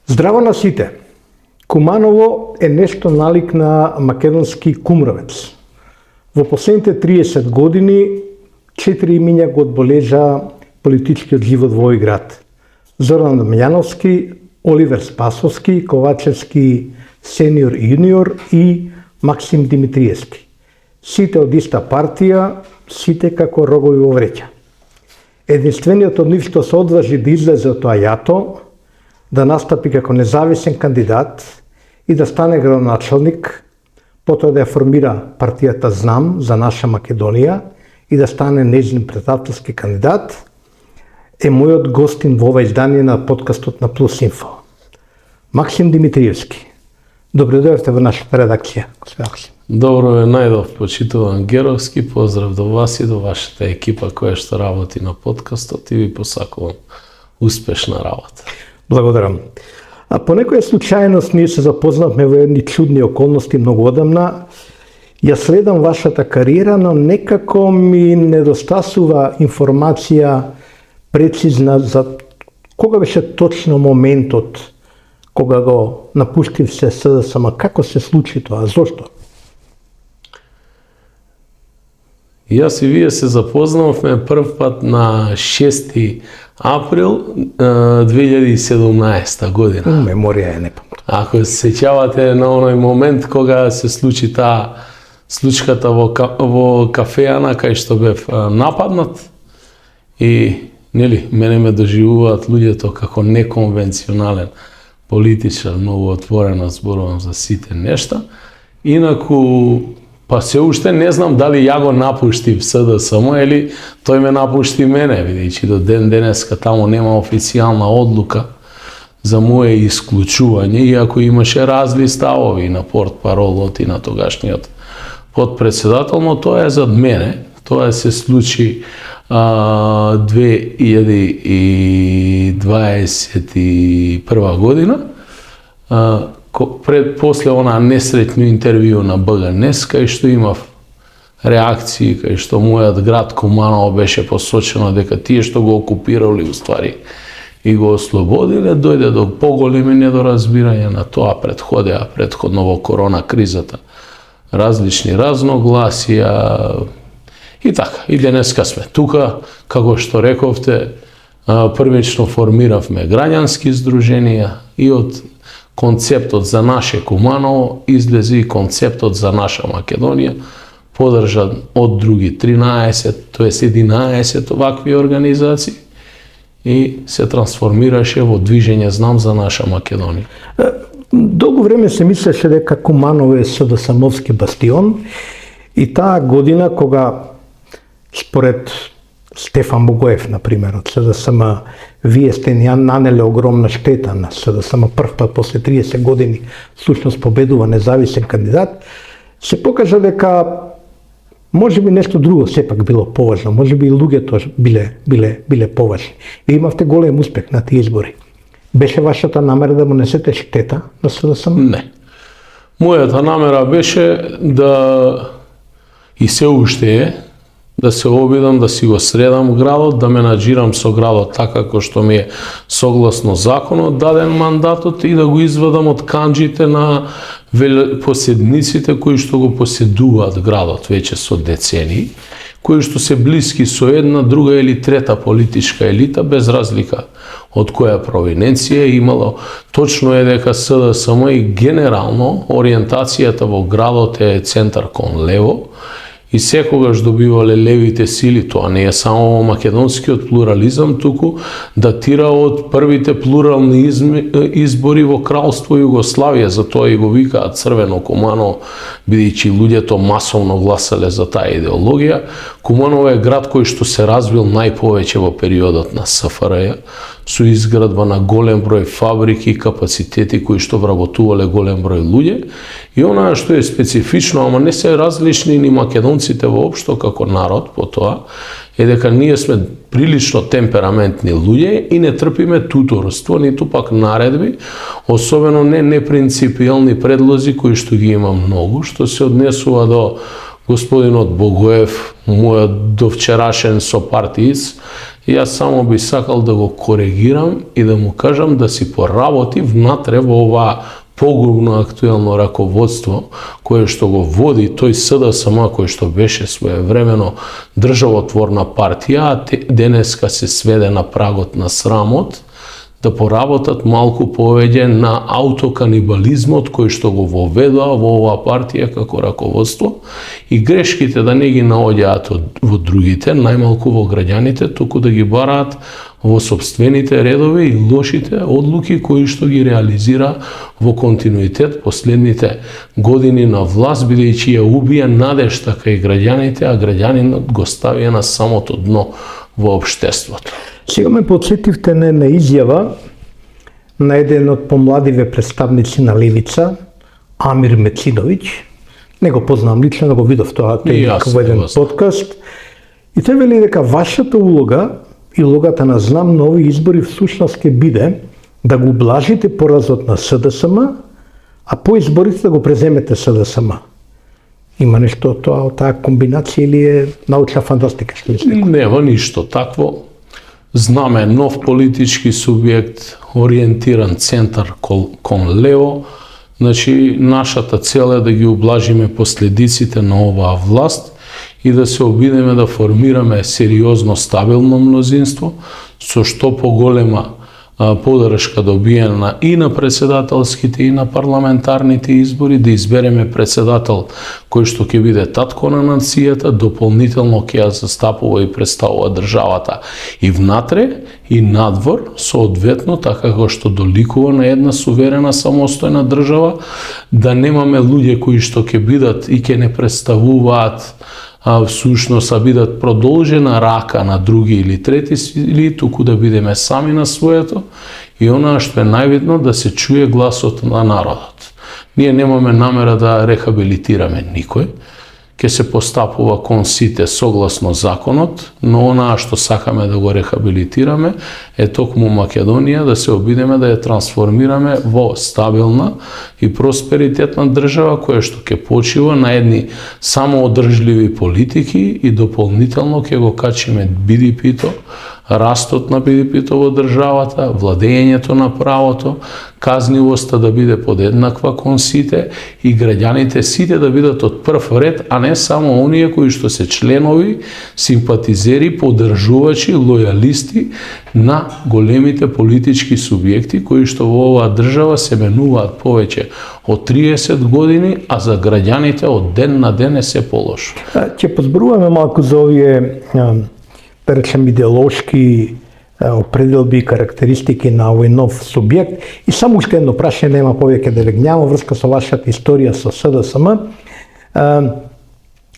Здраво на сите! Куманово е нешто налик на македонски Кумровец. Во последните 30 години 4 имиња го одбележа политичкиот живот во овој град. Зоран Дамјановски, Оливер Спасовски, Ковачевски сениор и јуниор и Максим Димитриевски. Сите од иста партија, сите како рогови во вреќа. Единствениот од нив што се одважи да излезе од тоа јато, да настапи како независен кандидат и да стане градоначалник, потоа да ја формира партијата Знам за наша Македонија и да стане нејзин председателски кандидат, е мојот гостин во ова издание на подкастот на Плюс Инфо. Максим Димитриевски. Добре дојдовте во нашата редакција, господин Максим. Добро ве најдов, почитуван Геровски, поздрав до вас и до вашата екипа која што работи на подкастот и ви посакувам успешна работа. Благодарам. А по некоја случајност ние се запознавме во едни чудни околности многу одамна. Ја следам вашата кариера, но некако ми недостасува информација прецизна за кога беше точно моментот кога го напуштив се СДСМ, како се случи тоа, зошто? Јас и вие се запознавме прв пат на 6 април 2017 година. Меморија е непамтна. Ако се сеќавате на оној момент кога се случи таа случката во кафејана кај што бев нападнат и мене ме доживуваат луѓето како неконвенционален политичар, многу отворено зборувам за сите нешта. Инаку, па се уште не знам дали ја го напуштив СДСМ или тој ме напушти мене, бидејќи до ден денеска таму нема официјална одлука за моје исклучување, иако имаше разли ставови на портпаролот и на тогашниот подпредседател, но тоа е зад мене. Тоа се случи 2021 година, после она несреќно интервју на БГНЕС, кај што имав реакции, кај што мојот град Куманово беше посочено дека тие што го окупирале уствари и го ослободиле, дојде до поголеми недоразбирања на тоа, предходно во корона кризата, различни разногласија и така. И денеска сме тука, како што рековте, првично формиравме граѓански здруженија и од концептот за наше Куманово излезе и концептот за наша Македонија, подржан од други 13, тоест 11 овакви организации и се трансформираше во движење Знам за наша Македонија. Долго време се мислеше дека Куманово е СДСМовски бастион и таа година кога според Стефан Богоев, например, од СДСМ, вие сте нанеле огромна штета на СДСМ, прв пат после 30 години всушност победува независен кандидат, се покажа дека можеби нешто друго сепак било поважно, можеби и луѓето биле поважни. Вие имавте голем успех на тие избори. Беше вашата намера да му несете штета на СДСМ? Не. Мојата намера беше да, и се уште е, да се обидам да си го средам градот, да менаџирам со градот така како што ми е согласно законот даден мандатот и да го извадам од канџите на поседниците кои што го поседуваат градот веќе со децении, кои што се блиски со една, друга или трета политичка елита, без разлика од која провиненција имало. Точно е дека СДСМ и генерално ориентацијата во градот е центар кон лево, и секогаш добивале левите сили, тоа не е само македонскиот плурализам, туку датира од првите плурални избори во Кралство Југославија, затоа и го викаат Црвено Куманово, бидејќи луѓето масовно гласале за таа идеологија. Куманово е град кој што се развил најповеќе во периодот на СФРЈ, со изградба на голем број фабрики и капацитети кои што вработувале голем број луѓе. И она што е специфично, ама не се различни ни македонците воопшто како народ по тоа, е дека ние сме прилично темпераментни луѓе и не трпиме туторство, ниту пак наредби, особено не непринципијални предлози кои што ги има многу, што се однесува до господинот Богоев, мојот довчерашен сопартиец, Јас само би сакал да го коригирам и да му кажам да си поработи внатре во ова погубно актуелно раководство кое што го води тој СДСМ кој што беше своевремено државотворна партија, а денеска се сведе на прагот на срамот, да поработат малку повеќе на аутоканибализмот кој што го воведува во оваа партија како раководство и грешките да не ги наоѓаат во другите, најмалку во граѓаните, туку да ги бараат во сопствените редови и лошите одлуки кои што ги реализира во континуитет последните години на власт, бидејќи ја убија надежта кај граѓаните, а граѓанинот го ставија на самото дно во општеството. Сега ме подсетивте на една изјава на еден од помладиве представници на Левица, Амир Мециновиќ. Не го познавам лично, да го видов тоа во еден подкаст. И тој вели дека вашата улога и улогата на знам на овие избори всушност ќе биде да гоублажите поразот на СДСМ, а по изборите да го преземете СДСМ. Има нешто од таа комбинација или е научна фантастика? Нема ништо такво. Знаме нов политички субјект, ориентиран центар кон лево. Значи, нашата цел е да ги облажиме последиците на оваа власт и да се обидеме да формираме сериозно стабилно мнозинство со што поголема подршка добиена и на председателските и на парламентарните избори, да избереме председател кој што ќе биде татко на нацијата, дополнително ќе ја застапува и представува државата и внатре и надвор, соодветно така како што доликува на една суверена самостојна држава, да немаме луѓе кои што ќе бидат и ќе не представуваат всушност бидат продолжена рака на други или трети сили, туку да бидеме сами на своето и онаа што е најбитно да се чуе гласот на народот. Ние немаме намера да рехабилитираме никој, ќе се постапува кон сите согласно законот, но онаа што сакаме да го рехабилитираме е токму Македонија, да се обидеме да ја трансформираме во стабилна и просперитетна држава која што ќе почива на едни самоодржливи политики и дополнително ќе го качиме BDP-то, растот на BDP-то во државата, владењето на правото, казнивоста да биде подеднаква кон сите и граѓаните сите да бидат од прв ред, а не само оние кои што се членови, симпатизери, поддржувачи, лојалисти на големите политички субјекти кои што во оваа држава се менуваат повеќе од 30 години, а за граѓаните од ден на ден е се полошо. Ќе позборуваме малку за овие да речем идеолошки определби и карактеристики на овој нов субјект. И само уште едно прашање, нема повеќе да легнјава врска со вашата историја со СДСМ.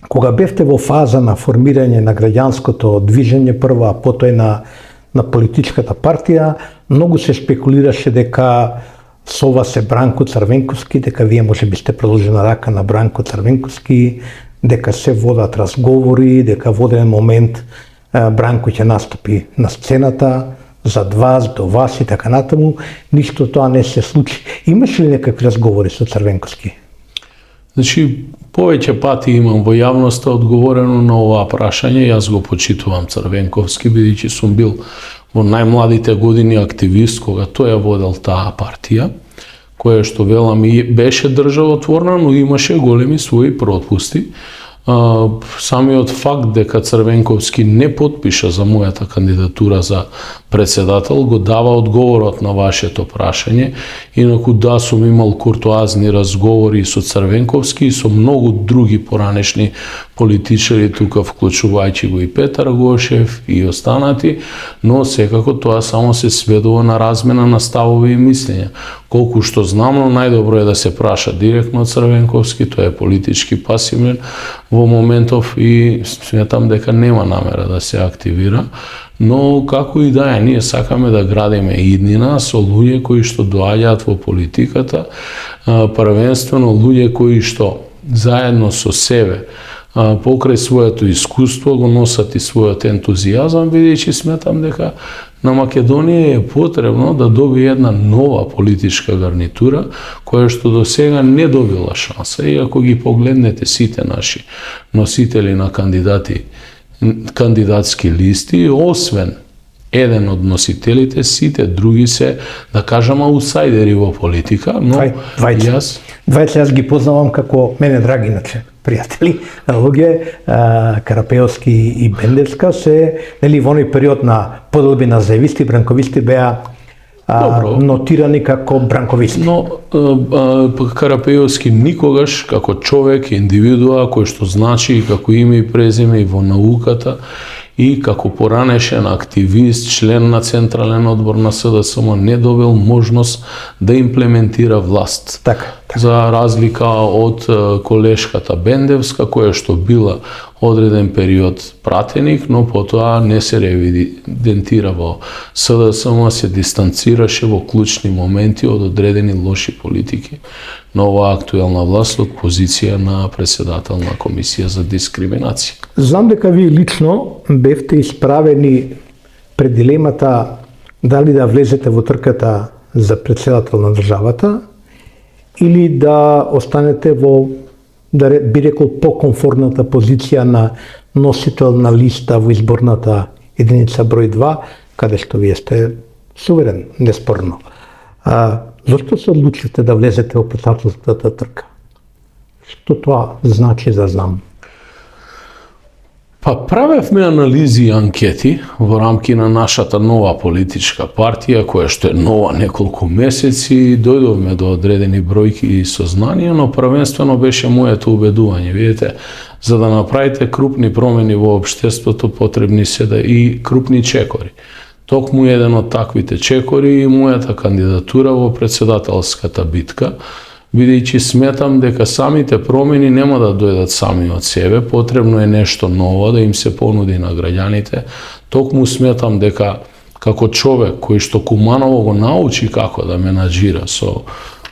Кога бевте во фаза на формирање на граѓанското движење прва, а потоа и на политичката партија, многу се спекулираше дека со ова се Бранко Црвенковски, дека вие можеби сте продолжена рака на Бранко Црвенковски, дека се водат разговори, дека во еден момент Бранко ќе настапи на сцената зад вас, до вас и така натаму. Ништо тоа не се случи. Имаше ли некакви разговори со Црвенковски? Значи, повеќе пати имам во јавноста одговорено на оваа прашање. Јас го почитувам Црвенковски, бидејќи сум бил во најмладите години активист кога тој ја водел таа партија, која што велам и беше државотворна, но имаше големи своји пропусти. Самиот факт дека Црвенковски не потпиша за мојата кандидатура за председател го дава одговорот на вашето прашање. Инаку да, сум имал куртоазни разговори со Црвенковски и со многу други поранешни политичари тука, вклучувајќи го и Петар Гошев и останати, но секако тоа само се сведува на размена на ставови и мислења. Колку што знам, но најдобро е да се праша директно од Црвенковски, тој е политички пасивен во моментов и сметам дека нема намера да се активира, но како и да е, ние сакаме да градиме иднина со луѓе кои што доаѓаат во политиката, првенствено луѓе кои што заедно со себе покрај своето искуство го носат и својот ентузијазам, бидејќи сметам дека на Македонија е потребно да добие една нова политичка гарнитура, која што до сега не добила шанса. И ако ги погледнете сите наши носители на кандидатски листи, освен еден од носителите, сите други се, да кажам, аутсайдери во политика, но Двајца ги познавам како мене драги иначе пријатели, луѓе, Карапеовски и Бендевска се, нели, во оној период на поделби на заевисти, бранковисти беа нотирани како бранковисти. Но Карапеовски никогаш како човек, индивидуа кој што значи и како име и презиме и во науката и како поранешен активист, член на Централен одбор на СДСМ, не добил можност да имплементира власт. Така. За разлика од колешката Бендевска, која што била одреден период пратеник, но потоа не се ревидентира во СДСМ, се дистанцираше во клучни моменти од одредени лоши политики на оваа актуелна власт од позиција на председател на Комисија за дискриминација. Знам дека ви лично бевте исправени пред дилемата дали да влезете во трката за председател на државата или да останете во, да би рекол, по-комфортната позиција на носител на листа во изборната единица број 2, каде што вие сте суверен, неспорно. Зошто се одлучивте да влезете во председателската трка? Што тоа значи да знам? Па правевме анализи и анкети во рамки на нашата нова политичка партија, која што е нова неколку месеци, и дојдовме до одредени бројки и сознанија, но првенствено беше моето убедување. Видите, за да направите крупни промени во општеството, потребни се да и крупни чекори. Токму еден од таквите чекори и мојата кандидатура во председателската битка, бидејќи сметам дека самите промени нема да дојдат сами од себе, потребно е нешто ново да им се понуди на граѓаните. Токму сметам дека како човек кој што Куманово го научи како да менаџира со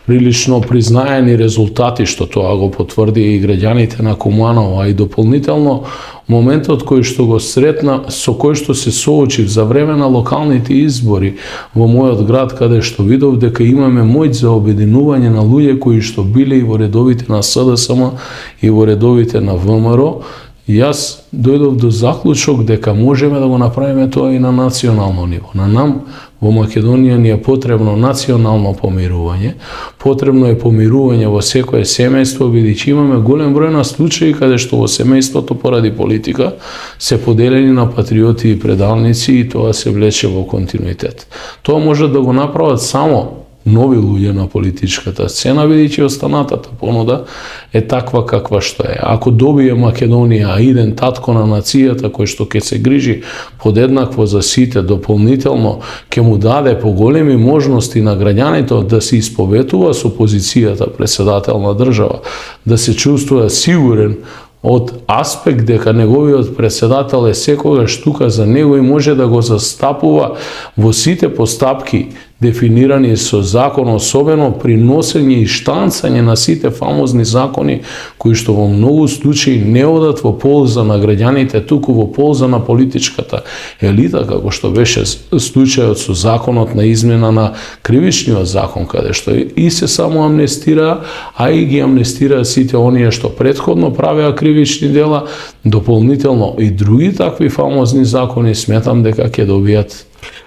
прилично признаени резултати, што тоа го потврди и граѓаните на Куманово, а и дополнително моментот кој што го сретна, со кој што се соочив за време на локалните избори во мојот град, каде што видов дека имаме моќ за обединување на луѓе кои што биле и во редовите на СДСМ и во редовите на ВМРО, јас дојдов до заклучок дека можеме да го направиме тоа и на национално ниво. На нам во Македонија ни е потребно национално помирување, потребно е помирување во секое семејство, бидејќи имаме голем број на случаи каде што во семејството поради политика се поделени на патриоти и предалници и тоа се влече во континуитет. Тоа може да го направат само нови луѓе на политичката сцена, бидејќи останатата понуда е таква каква што е. Ако добие Македонија иден татко на нацијата кој што ќе се грижи подеднакво за сите, дополнително ќе му даде поголеми можности на граѓаните да се исповетува со позицијата председател на држава, да се чувствува сигурен од аспект дека неговиот председател е секогаш тука за него и може да го застапува во сите постапки дефинирани со закон, особено при носење и штанцање на сите фамозни закони кои што во многу случаи не одат во полза на граѓаните, туку во полза на политичката елита, како што беше случајот со законот на измена на кривичниот закон, каде што и се само амнестира, а и ги амнестира сите оние што претходно правеа кривични дела, дополнително и други такви фамозни закони, сметам дека ќе добијат.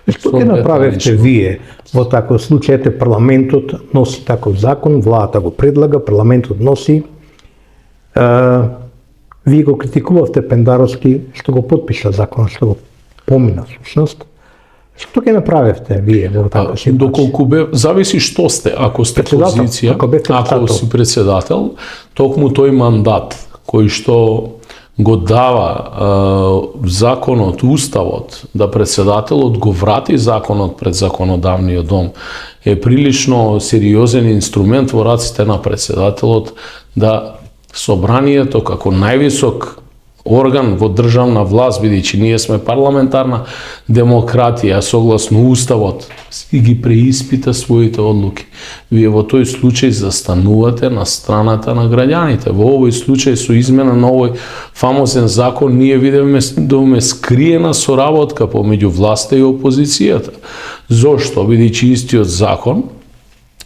Што ќе направевте вие во таков случај? Ете, парламентот носи таков закон, владата го предлага, парламентот носи. Вие го критикувавте Пендаровски што го потпиша закон, што го помина всушност. Што ќе направевте вие во таква ситуација? Доколку зависи што сте, ако сте позиција, ако си председател, токму тој мандат кој што го дава законот, уставот, да председателот го врати законот пред законодавниот дом, е прилично сериозен инструмент во раците на председателот да собранието како највисок орган во државна власт, бидејќи ние сме парламентарна демократија, согласно уставот, и ги преиспита своите одлуки. Вие во тој случај застанувате на страната на граѓаните. Во овој случај со измена на овој фамозен закон ние видовме скриена соработка помеѓу власта и опозицијата. Зошто? Бидејќи истиот закон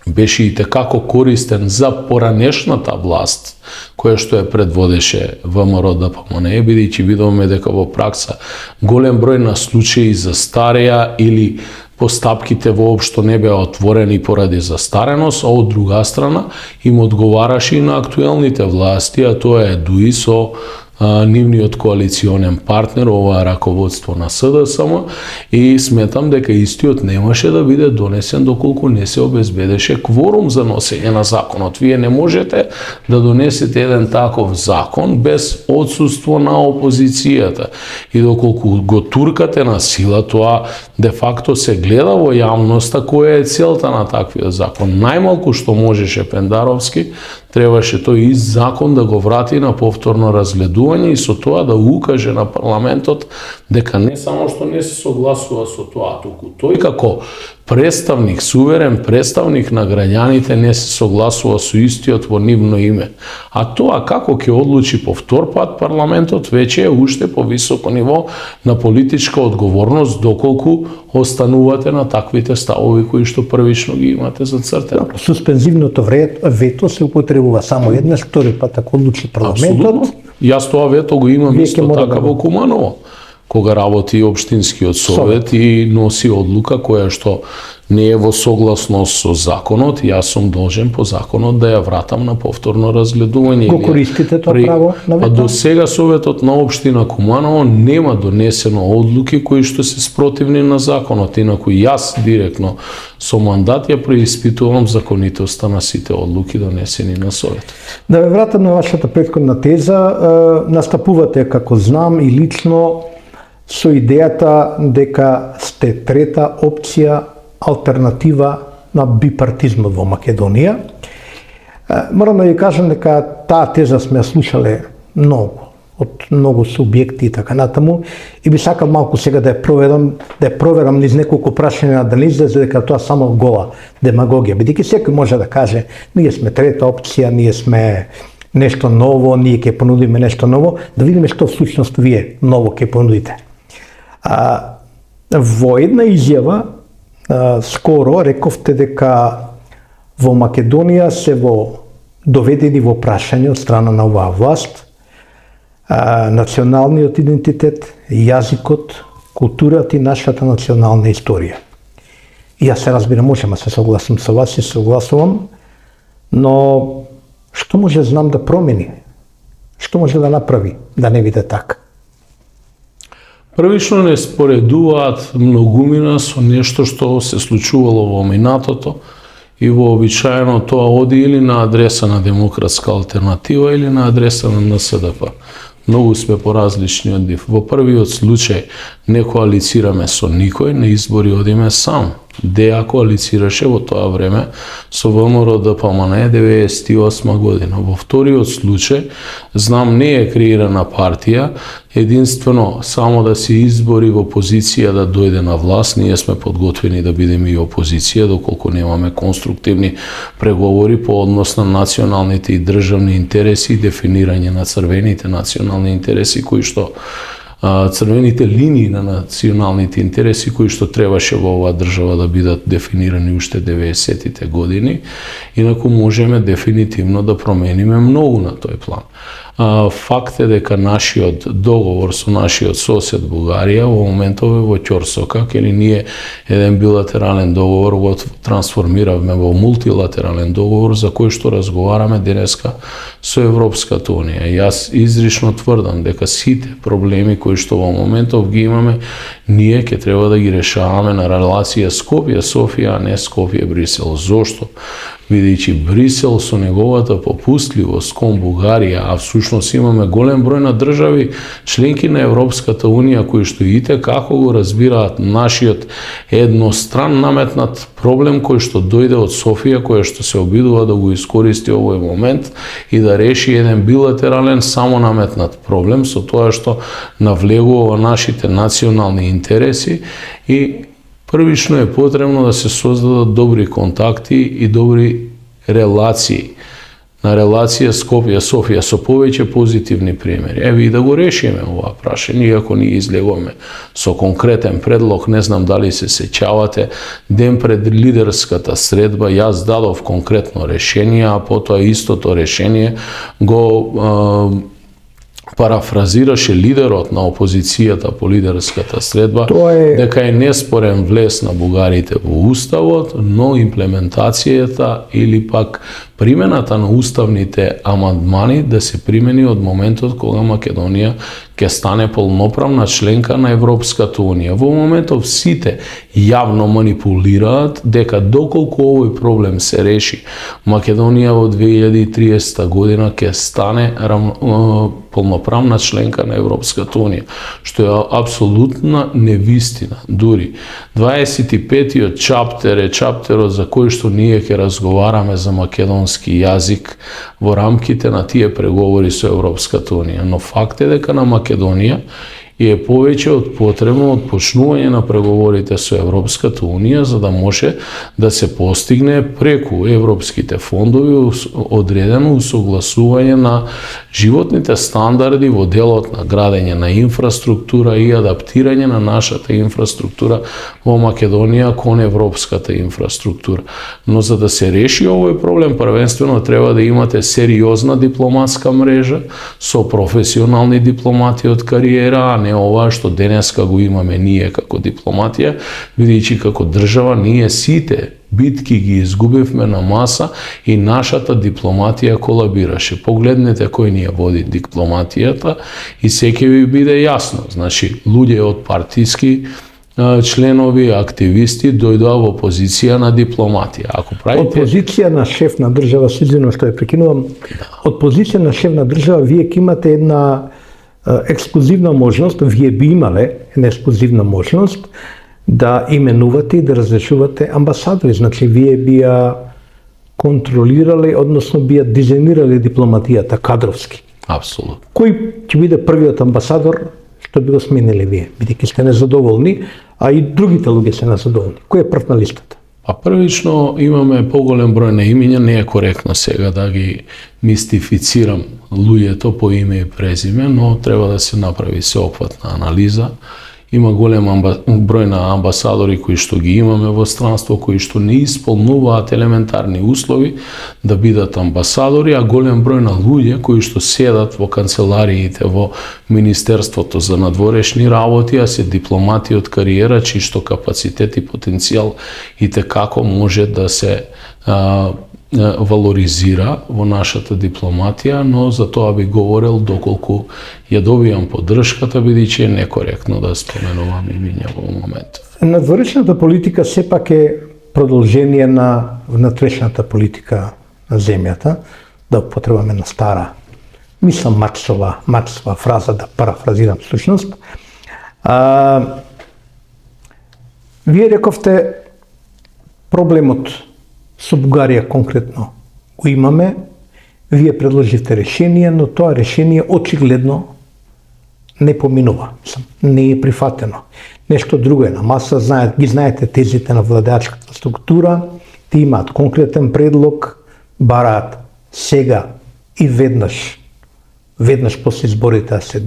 беше и tekako користен за поранешната власт, која што ја предводеше ВМРО ДПМН, бидејќи видовме дека во пракса голем број на случаи застареа или постапките воопшто не беа отворени поради застареност, а од друга страна им одговараше и на актуелните власти, а тоа е дуи со нивниот коалиционен партнер, ова раководство на СДСМ, и сметам дека истиот немаше да биде донесен доколку не се обезбедеше кворум за носење на законот. Вие не можете да донесете еден таков закон без отсуство на опозицијата. И доколку го туркате на сила, тоа де факто се гледа во јавноста која е целта на таквиот закон. Најмалку што можеше Пендаровски, требаше тој и закон да го врати на повторно разгледување и со тоа да укаже на парламентот дека не само што не се согласува со тоа, туку тој како представник, суверен представник на граѓаните не се согласува со истиот во нивно име. А тоа како ќе одлучи повтор пат парламентот веќе е уште по високо ниво на политичка одговорност доколку останувате на таквите ставови кои што првично ги имате зацртени. Суспензивното вето се употребува само еднаш, втори пат ако одлучи парламентот. Апсолутно. Јас тоа вето го имам исто мора така да во Куманово, кога работи Општинскиот совет и носи одлука која што не е во согласност со законот, јас сум должен по законот да ја вратам на повторно разгледување. Го користите тоа право на вето? А до сега Советот на Општина Куманово нема донесено одлуки кои што се спротивни на законот, инаку јас директно со мандат ја преиспитувам законитоста на сите одлуки донесени на Советот. Да ве вратам на вашата претходна теза, настапувате како знам и лично со идејата дека сте трета опција, алтернатива на бипартизмот во Македонија. Морам да ви кажам дека таа теза сме ја слушале многу, од многу субјекти и така натаму, и би сакал малку сега да ја проверам низ неколку прашања да не излезе дека тоа само гола демагогија, бидејќи секој може да каже ние сме трета опција, ние сме нешто ново, ние ќе понудиме нешто ново, да видиме што всушност вие ново ќе понудите. Во една изјава скоро рековте дека во Македонија се доведени во прашање од страна на оваа власт националниот идентитет, јазикот, културата и нашата национална историја. И јас се разбирам, можам да се согласам со вас и се согласувам, но што може знам да промени? Што може да направи да не биде така? Првично не споредуваат многумина со нешто што се случувало во минатото и вообичаено тоа оди или на адреса на Демократска алтернатива или на адреса на НСДП. Многу сме поразлични од нив. Во првиот случај не коалицираме со никој, на избори одиме сам. Деја коалицираше во тоа време со ВМРО ДПМН 98 година. Во вториот случај, знам, не е креирана партија, единствено само да се избори во позиција да дојде на власт. Ние сме подготвени да бидеме и опозиција, доколку немаме конструктивни преговори по однос на националните и државни интереси и дефинирање на црвените национални интереси, кои што црвените линии на националните интереси кои што требаше во оваа држава да бидат дефинирани уште 90-тите години, инаку можеме дефинитивно да промениме многу на тој план. Факт е дека нашиот договор со нашиот сосед Бугарија во моментов е во ќорсока, кели ние еден билатерален договор го трансформиравме во мултилатерален договор за кој што разговараме денеска со Европската Унија. Јас изрично тврдам дека сите проблеми кои што во моментов ги имаме, ние ќе треба да ги решаваме на релација Скопје-Софија, а не Скопје-Брисел. Зошто? Бидејќи Брисел со неговата попустливост кон Бугарија, а всушност имаме голем број на држави членки на Европската Унија кои што и како го разбираат нашиот едностран наметнат проблем кој што дојде од Софија, која што се обидува да го искористи овој момент и да реши еден билатерален само наметнат проблем со тоа што навлегува во нашите национални интереси и првично е потребно да се создадат добри контакти и добри релации. на релација Скопје-Софија со повеќе позитивни примери. Еве и да го решиме ова прашање, иако ние излегуваме со конкретен предлог, не знам дали се сеќавате, ден пред лидерската средба јас дадов конкретно решение, а потоа истото решение го парафразираше лидерот на опозицијата по лидерската средба, дека е неспорен влез на бугарите во Уставот, но имплементацијата или пак примената на уставните амандмани да се примени од моментот кога Македонија ќе стане полноправна членка на Европската Унија. Во моментов сите јавно манипулираат дека доколку овој проблем се реши, Македонија во 2030 година ќе стане полноправна членка на Европската Унија, што е апсолутна невистина. Дури 25-тиот чаптер е чаптерот за кој што ние ќе разговараме за македонски јазик во рамките на тие преговори со Европската Унија. Но факт е дека на Македонија и е повеќе од потребно од почнување на преговорите со Европската Унија за да може да се постигне преку европските фондови одредено усогласување на животните стандарди во делот на градење на инфраструктура и адаптирање на нашата инфраструктура во Македонија кон европската инфраструктура. Но за да се реши овој проблем, првенствено треба да имате сериозна дипломатска мрежа со професионални дипломати од кариера, а не ова што денеска го имаме ние како дипломатија, бидејќи како држава ние сите битки ги изгубивме на маса и нашата дипломатија колабираше. Погледнете кој ни ја води дипломатијата и секој ви биде јасно. Значи, луѓе од партиски членови, активисти дојдоа во позиција на дипломатија. Ако правите... Од позиција на шеф на држава, извинувам што ја прекинувам, од позиција на шеф на држава вие ќе имате една ексклузивна можност, вие би имале една ексклузивна можност да именувате и да разрешувате амбасадори. Значи, вие би ја контролирале, односно би ја дизајнирале дипломатијата кадровски. Апсолутно. Кој ќе биде првиот амбасадор што би го смениле вие, бидејќи сте незадоволни, а и другите луѓе се незадоволни? Кој е прв на листата? А првично имаме поголем број на имиња, не е коректно сега да ги мистифицирам луѓето по име и презиме, но треба да се направи сеопфатна анализа. Има голем број на амбасадори кои што ги имаме во странство, кои што не исполнуваат елементарни услови да бидат амбасадори, а голем број на луѓе кои што седат во канцелариите во Министерството за надворешни работи, а се дипломати од кариера, чии што капацитет и потенцијал и како може да се валоризира во нашата дипломатија, но за тоа би говорил доколку ја добијам поддршката, бидејќи е некоректно да споменувам имиња во моментов. Надворешната политика сепак е продолжение на внатрешната политика на земјата, да употребаме на стара, мислам Марксова фраза, да парафразирам всушност. Вие рековте проблемот со Бугарија конкретно го имаме, вие предложивте решение, но тоа решение очигледно не поминува, не е прифатено. Нешто друго е на маса, ги знаете тезите на владеачката структура, ти имаат конкретен предлог, бараат сега и веднаш после изборите да се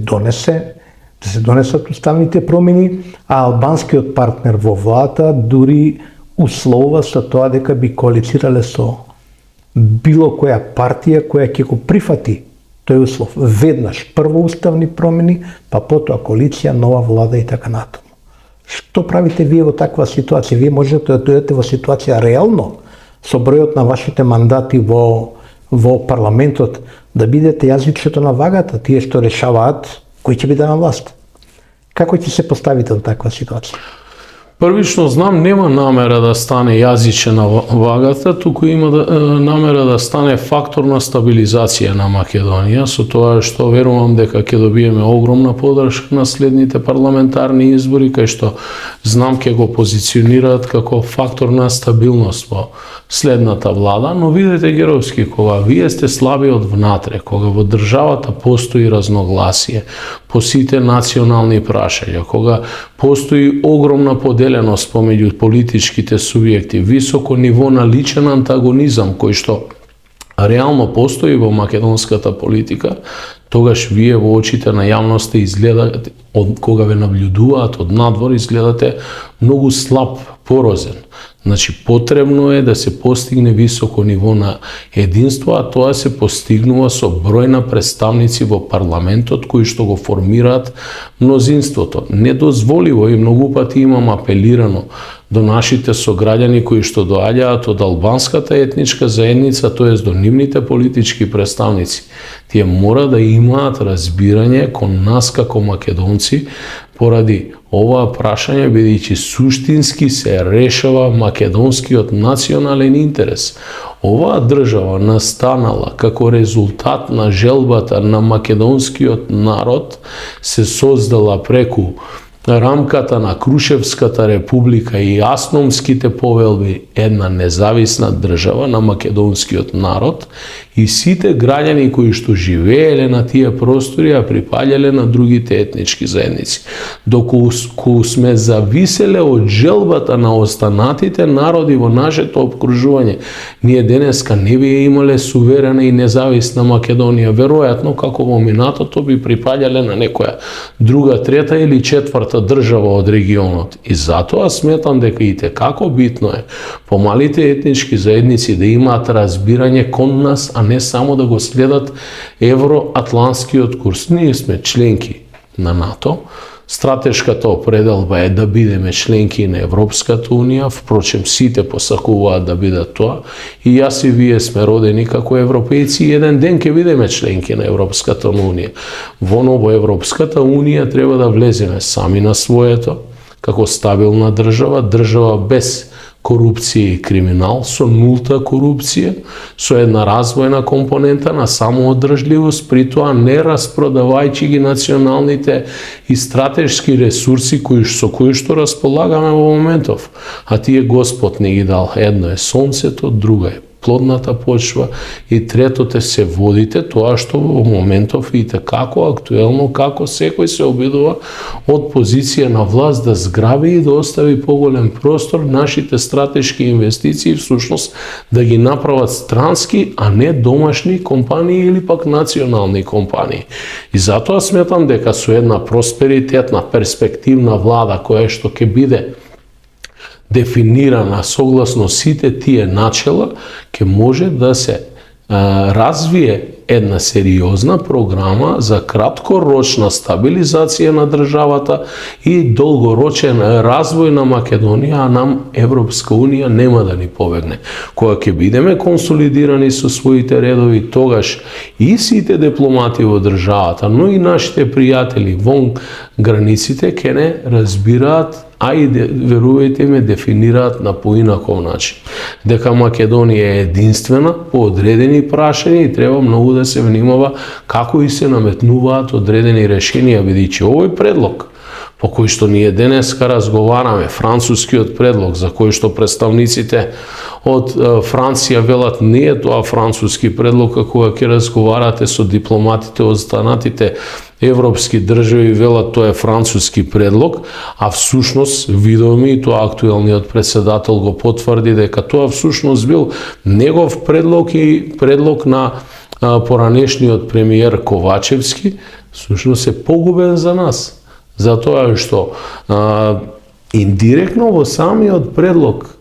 донесат уставните промени, а албанскиот партнер во владата дури условува со тоа дека би коалицирале со било која партија која ќе го прифати тој услов. Веднаш прво уставни промени, па потоа коалиција, нова влада и така натаму. Што правите вие во таква ситуација? Вие можете да дојдете во ситуација реално со бројот на вашите мандати во парламентот да бидете јазичето на вагата, тие што решаваат кој ќе биде на власт. Како ќе се поставите во таква ситуација? Првично знам, нема намера да стане јазиче на вагата, туку има намера да стане фактор на стабилизација на Македонија, со тоа што верувам дека ќе добиеме огромна поддршка на следните парламентарни избори, кај што знам ќе го позиционираат како фактор на стабилност во следната влада, но видете геровски, кога вие сте слаби од внатре, кога во државата постои разногласие по сите национални прашања, кога постои огромна поделеност помеѓу политичките субјекти, високо ниво на личен антагонизам кој што реално постои во македонската политика, тогаш вие во очите на јавноста изгледате, кога ве наблюдуваат од надвор, изгледате многу слаб, порозен. Значи, потребно е да се постигне високо ниво на единство, а тоа се постигнува со број на представници во парламентот кои што го формираат мнозинството. Недозволиво и многу пати имам апелирано до нашите сограѓани кои што доаѓаат од албанската етничка заедница, тоест до нивните политички представници. Тие мора да имаат разбирање кон нас како македонци поради оваа прашање, бидејќи суштински се решава македонскиот национален интерес. Оваа држава настанала како резултат на желбата на македонскиот народ, се создала преку рамката на Крушевската република и Асномските повелби една независна држава на македонскиот народ и сите граѓани кои што живееле на тие простори, а припаѓале на другите етнички заедници. Доколку сме зависеле од желбата на останатите народи во нашето обкружување, ние денеска не би имале суверена и независна Македонија. Веројатно, како во минатото би припаѓале на некоја друга, трета или четврта држава од регионот. И затоа сметам дека и како битно е помалите етнички заедници да имаат разбирање кон нас, а не само да го следат евроатлантскиот курс. Ние сме членки на НАТО. Стратешката определба е да бидеме членки на Европската Унија, впрочем сите посакуваат да бидат тоа, и јас и вие сме родени како европејци и еден ден ќе бидеме членки на Европската Унија. Во Европската Унија треба да влеземе сами на своето, како стабилна држава, држава без корупција и криминал, со нулта корупција, со една развојна компонента на самоодржливост, при тоа не распродавајќи ги националните и стратешки ресурси со кои што располагаме во моментов. А тие Господ не ги дал. Едно е сонцето, друго е плодната почва и третото е се водите, тоа што во моментов и како актуелно, како секој се обидува од позиција на власт да зграби и да остави поголем простор нашите стратешки инвестиции всушност да ги направат странски, а не домашни компании или пак национални компании. И затоа сметам дека со една просперитетна, перспективна влада која што ќе биде дефинирана согласно сите тие начела, ќе може да се развие една сериозна програма за краткорочна стабилизација на државата и долгорочен развој на Македонија, а нам Европска Унија нема да ни побегне. Кога ќе бидеме консолидирани со своите редови, тогаш и сите дипломати во државата, но и нашите пријатели вон границите ќе не разбираат, а и верувајте ме, дефинираат на поинаков начин. Дека Македонија е единствена по одредени прашања и треба многу да се внимава како и се наметнуваат одредени решенија, бидејќи овој предлог по кој што ние денеска разговараме, францускиот предлог за кој што представниците од Франција велат не е тоа француски предлог, а кога ќе разговарате со дипломатите од останатите европски држави велат тоа е француски предлог, а всушност видовме и тоа актуелниот претседател го потврди дека тоа всушност бил негов предлог и предлог на поранешниот премиер Ковачевски, всушност е погубен за нас. Затоа што индиректно во самиот предлог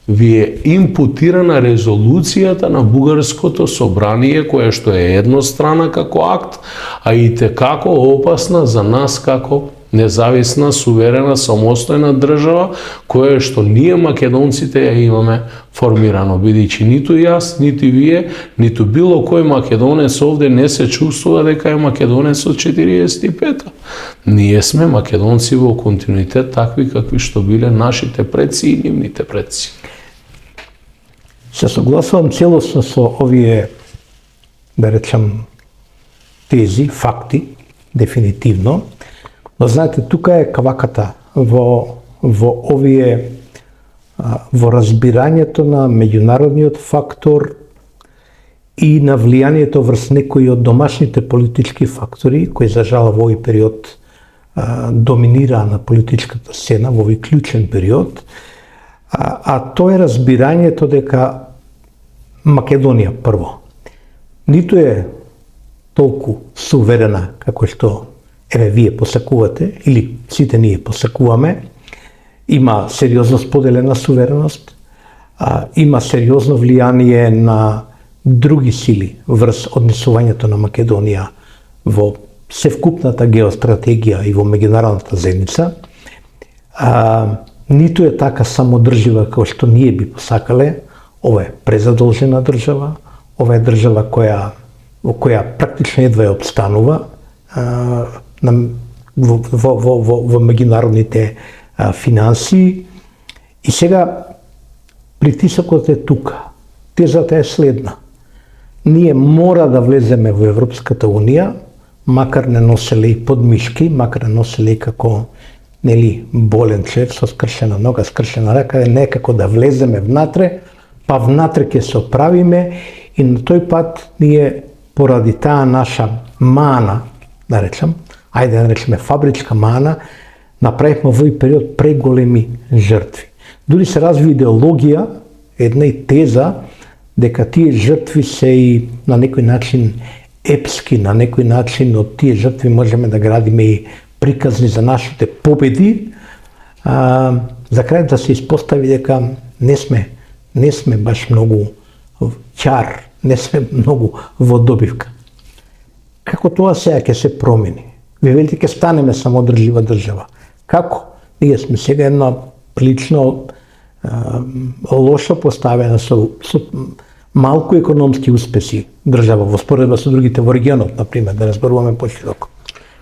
ви е импутирана резолуцијата на Бугарското собрание, која што е еднострана како акт, а и како опасна за нас како независна, суверена, самостојна држава, која што ние македонците ја имаме формирано, бидејќи ниту јас, ниту вие, ниту било кој македонец овде не се чувствува дека е македонец од 45-та. Ние сме македонци во континуитет, такви какви што биле нашите предци и нивните предци. Се согласувам целосно со овие, да речам, тези, факти, дефинитивно, но знаете, тука е каваката во овие, во разбирањето на меѓународниот фактор и на влијанието врз некои од домашните политички фактори, кои за жал во овој период доминираа на политичката сцена, во овој клучен период, а тоа е разбирањето дека Македонија прво ниту е толку суверена како што вие посакувате или сите ние посакуваме. Има сериозно споделена сувереност, има сериозно влијание на други сили врз однесувањето на Македонија во севкупната геостратегија и во меѓународната заедница. Ниту е така самодржива како што ние би посакале. Ова е презадолжена држава, ова е држава во која практично едва ја обстанува во меѓународните финансии. И сега притисокот е тука. Тезата е следна. Ние мора да влеземе во Европската Унија, макар не носеле и подмишки, макар не носеле и како болен човек со скршена нога, скршена рака, некако да влеземе внатре, па внатре ќе се оправиме и на тој пат ние поради таа наша мана, да речем, ајде да речеме фабричка мана, направивме во овој период преголеми жртви. Дури се разви идеологија, една и теза, дека тие жртви се и на некој начин епски, на некој начин од тие жртви можеме да градиме и приказни за нашите победи. За крај да се испостави дека не сме баш многу ќар, не сме многу во добивка. Како тоа сега ќе се промени? Вие велите ќе станеме самодржлива држава. Како? Ние сме сега една прилично лошо поставена со малку економски успеси држава во споредба со другите во регионот, например, да разберуваме пошироко.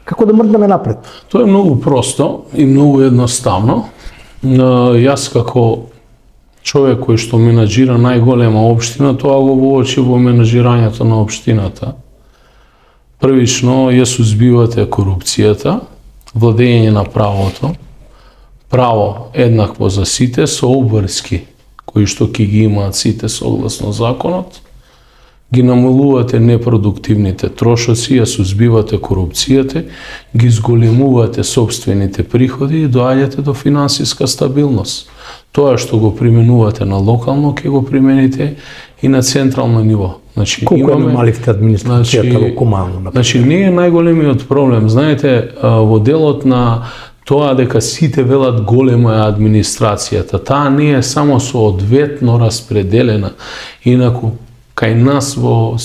Како да мрднеме напред? Тоа е многу просто и многу едноставно. Јас како човек кој што менаџира најголема општина, тоа го воочи во менаџирањето на општината. Првично ја сузбивате корупцијата, владење на правото, право еднакво за сите со обврски кои што ќе ги имаат сите согласно законот, ги намалувате непродуктивните трошоци, ја сузбивате корупцијата, ги зголемувате собствените приходи и доаѓате до финансиска стабилност. Тоа што го применувате на локално, ќе го примените и на централно ниво. Значи, колку намаливте администрацијата во Куманово? Значи, не е најголемиот проблем. Знаете, во делот на тоа дека сите велат голема е администрацијата, таа не е само соодветно распределена. Инаку, кај нас во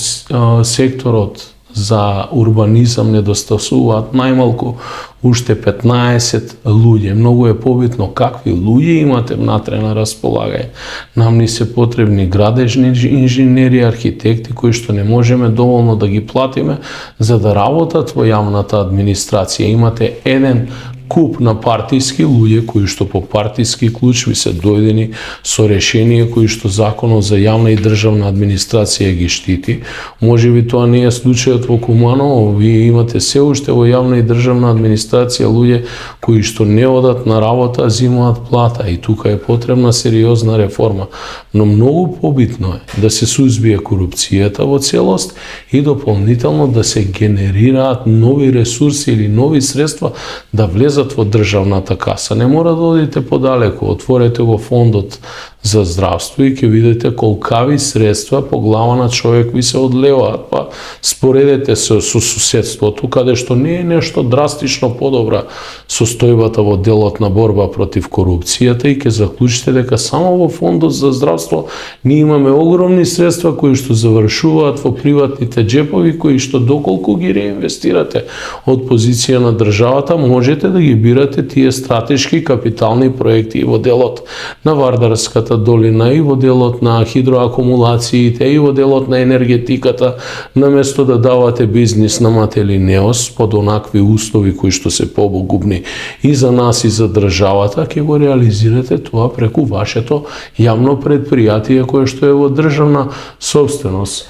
секторот за урбанизам недостасуваат најмалку уште 15 луѓе. Многу е побитно какви луѓе имате внатре на располагање. Нам ни се потребни градежни инженери, архитекти кои што не можеме доволно да ги платиме за да работат во јавната администрација. Имате еден куп на партиски луѓе кои што по партиски клучви се дојдени со решение кои што законот за јавна и државна администрација ги штити. Можеби тоа не е случајот во Куманово, вие имате се уште во јавна и државна администрација луѓе кои што не одат на работа, а зимаат плата и тука е потребна сериозна реформа. Но многу побитно е да се сузбие корупцијата во целост и дополнително да се генерираат нови ресурси или нови средства да влезат во државната каса. Не мора да одите подалеку, отворете го фондот за здравство и ќе видите колкави средства по глава на човек ви се одлеваат. Па споредете се со суседството, каде што не е нешто драстично подобра состојбата во делот на борба против корупцијата и ќе заклучите дека само во фондот за здравство ние имаме огромни средства кои што завршуваат во приватните джепови, кои што доколку ги реинвестирате од позиција на државата, можете да ги бирате тие стратешки капитални проекти и во делот на Вардарската долина, и во делот на хидроакумулациите, и во делот на енергетиката, наместо да давате бизнис на Матели Неос под онакви услови кои што се побогубни и за нас и за државата, ќе го реализирате тоа преку вашето јавно предпријатие кое што е во државна собственост.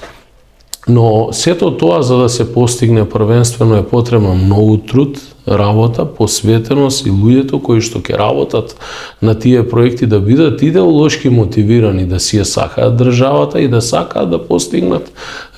Но сето тоа за да се постигне првенствено е потребно многу труд, работа, посветеност и луѓето кои што ќе работат на тие проекти да бидат идеолошки мотивирани да си ја сакаат државата и да сакаат да постигнат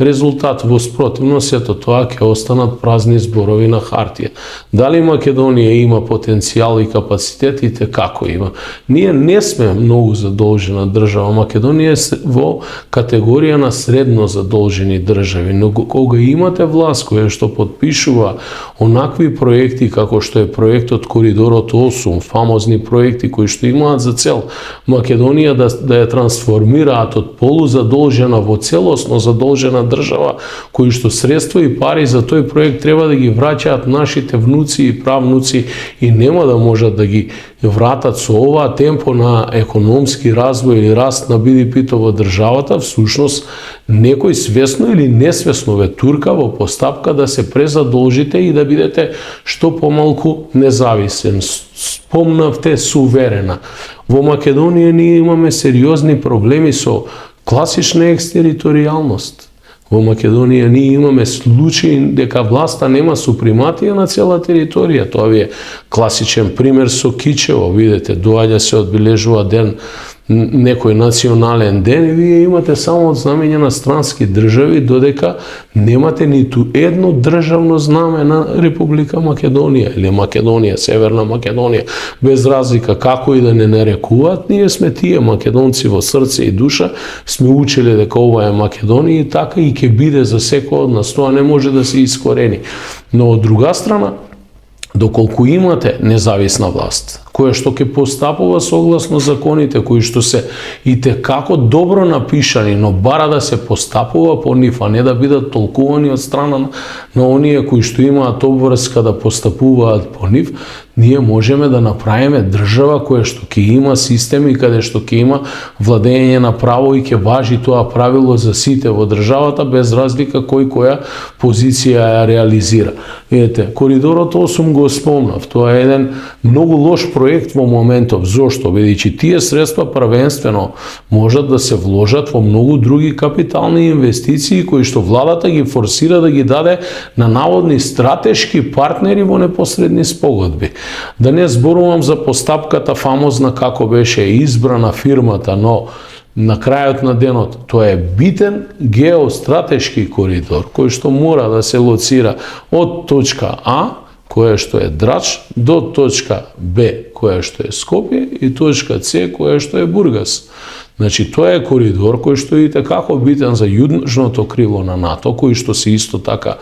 резултат. Во спротивно сето тоа ќе останат празни зборови на хартија. Дали Македонија има потенцијал и капацитетите, како има? Ние не сме многу задолжена држава. Македонија е во категорија на средно задолжени држави. држави, но кога имате власт која што подпишува онакви проекти како што е проектот Коридорот 8, фамозни проекти кои што имаат за цел Македонија да ја трансформираат од полузадолжена во целосно задолжена држава, кои што средства и пари за тој проект треба да ги враќаат нашите внуци и правнуци и нема да можат да ги вратат со оваа темпо на економски развој или раст на БДП-то во државата, всушност некој свесно или несвесно ве турка во постапка да се презадолжите и да бидете што помалку независен. Спомнавте суверена. Во Македонија ние имаме сериозни проблеми со класична екстериторијалност. Во Македонија ние имаме случаи дека власта нема супрематија на цела територија. Тоа ви е класичен пример со Кичево. Видете, доаѓа се одбележува ден, некој национален ден и вие имате само знамења на странски држави, додека немате ниту едно државно знаме на Република Македонија или Македонија, Северна Македонија, без разлика како и да не нарекуваат, ние сме тие македонци во срце и душа, сме учеле дека ова е Македонија и така и ќе биде за секој од нас, тоа не може да се искорени. Но од друга страна, доколку имате независна власт, која што ќе постапува согласно законите, кои што се и како добро напишани, но бара да се постапува по нив, а не да бидат толкувани од страна на оние кои што имаат обврска да постапуваат по нив, ние можеме да направиме држава која што ќе има системи каде што ќе има владење на право и ќе важи тоа правило за сите во државата без разлика кој која позиција ја реализира. Видете, Коридорот 8 го спомнав, тоа е еден многу лош проект во моментов. Зошто? Бидејќи тие средства првенствено можат да се вложат во многу други капитални инвестиции кои што владата ги форсира да ги даде на наводни стратешки партнери во непосредни спогодби. Да не зборувам за постапката фамозна како беше избрана фирмата, но на крајот на денот тоа е битен геостратешки коридор кој што мора да се лоцира од точка А, која што е Драч, до точка Б, која што е Скопје, и точка С, која што е Бургас. Значи, тоа е коридор кој што е како битен за јужното крило на НАТО, кои што се исто така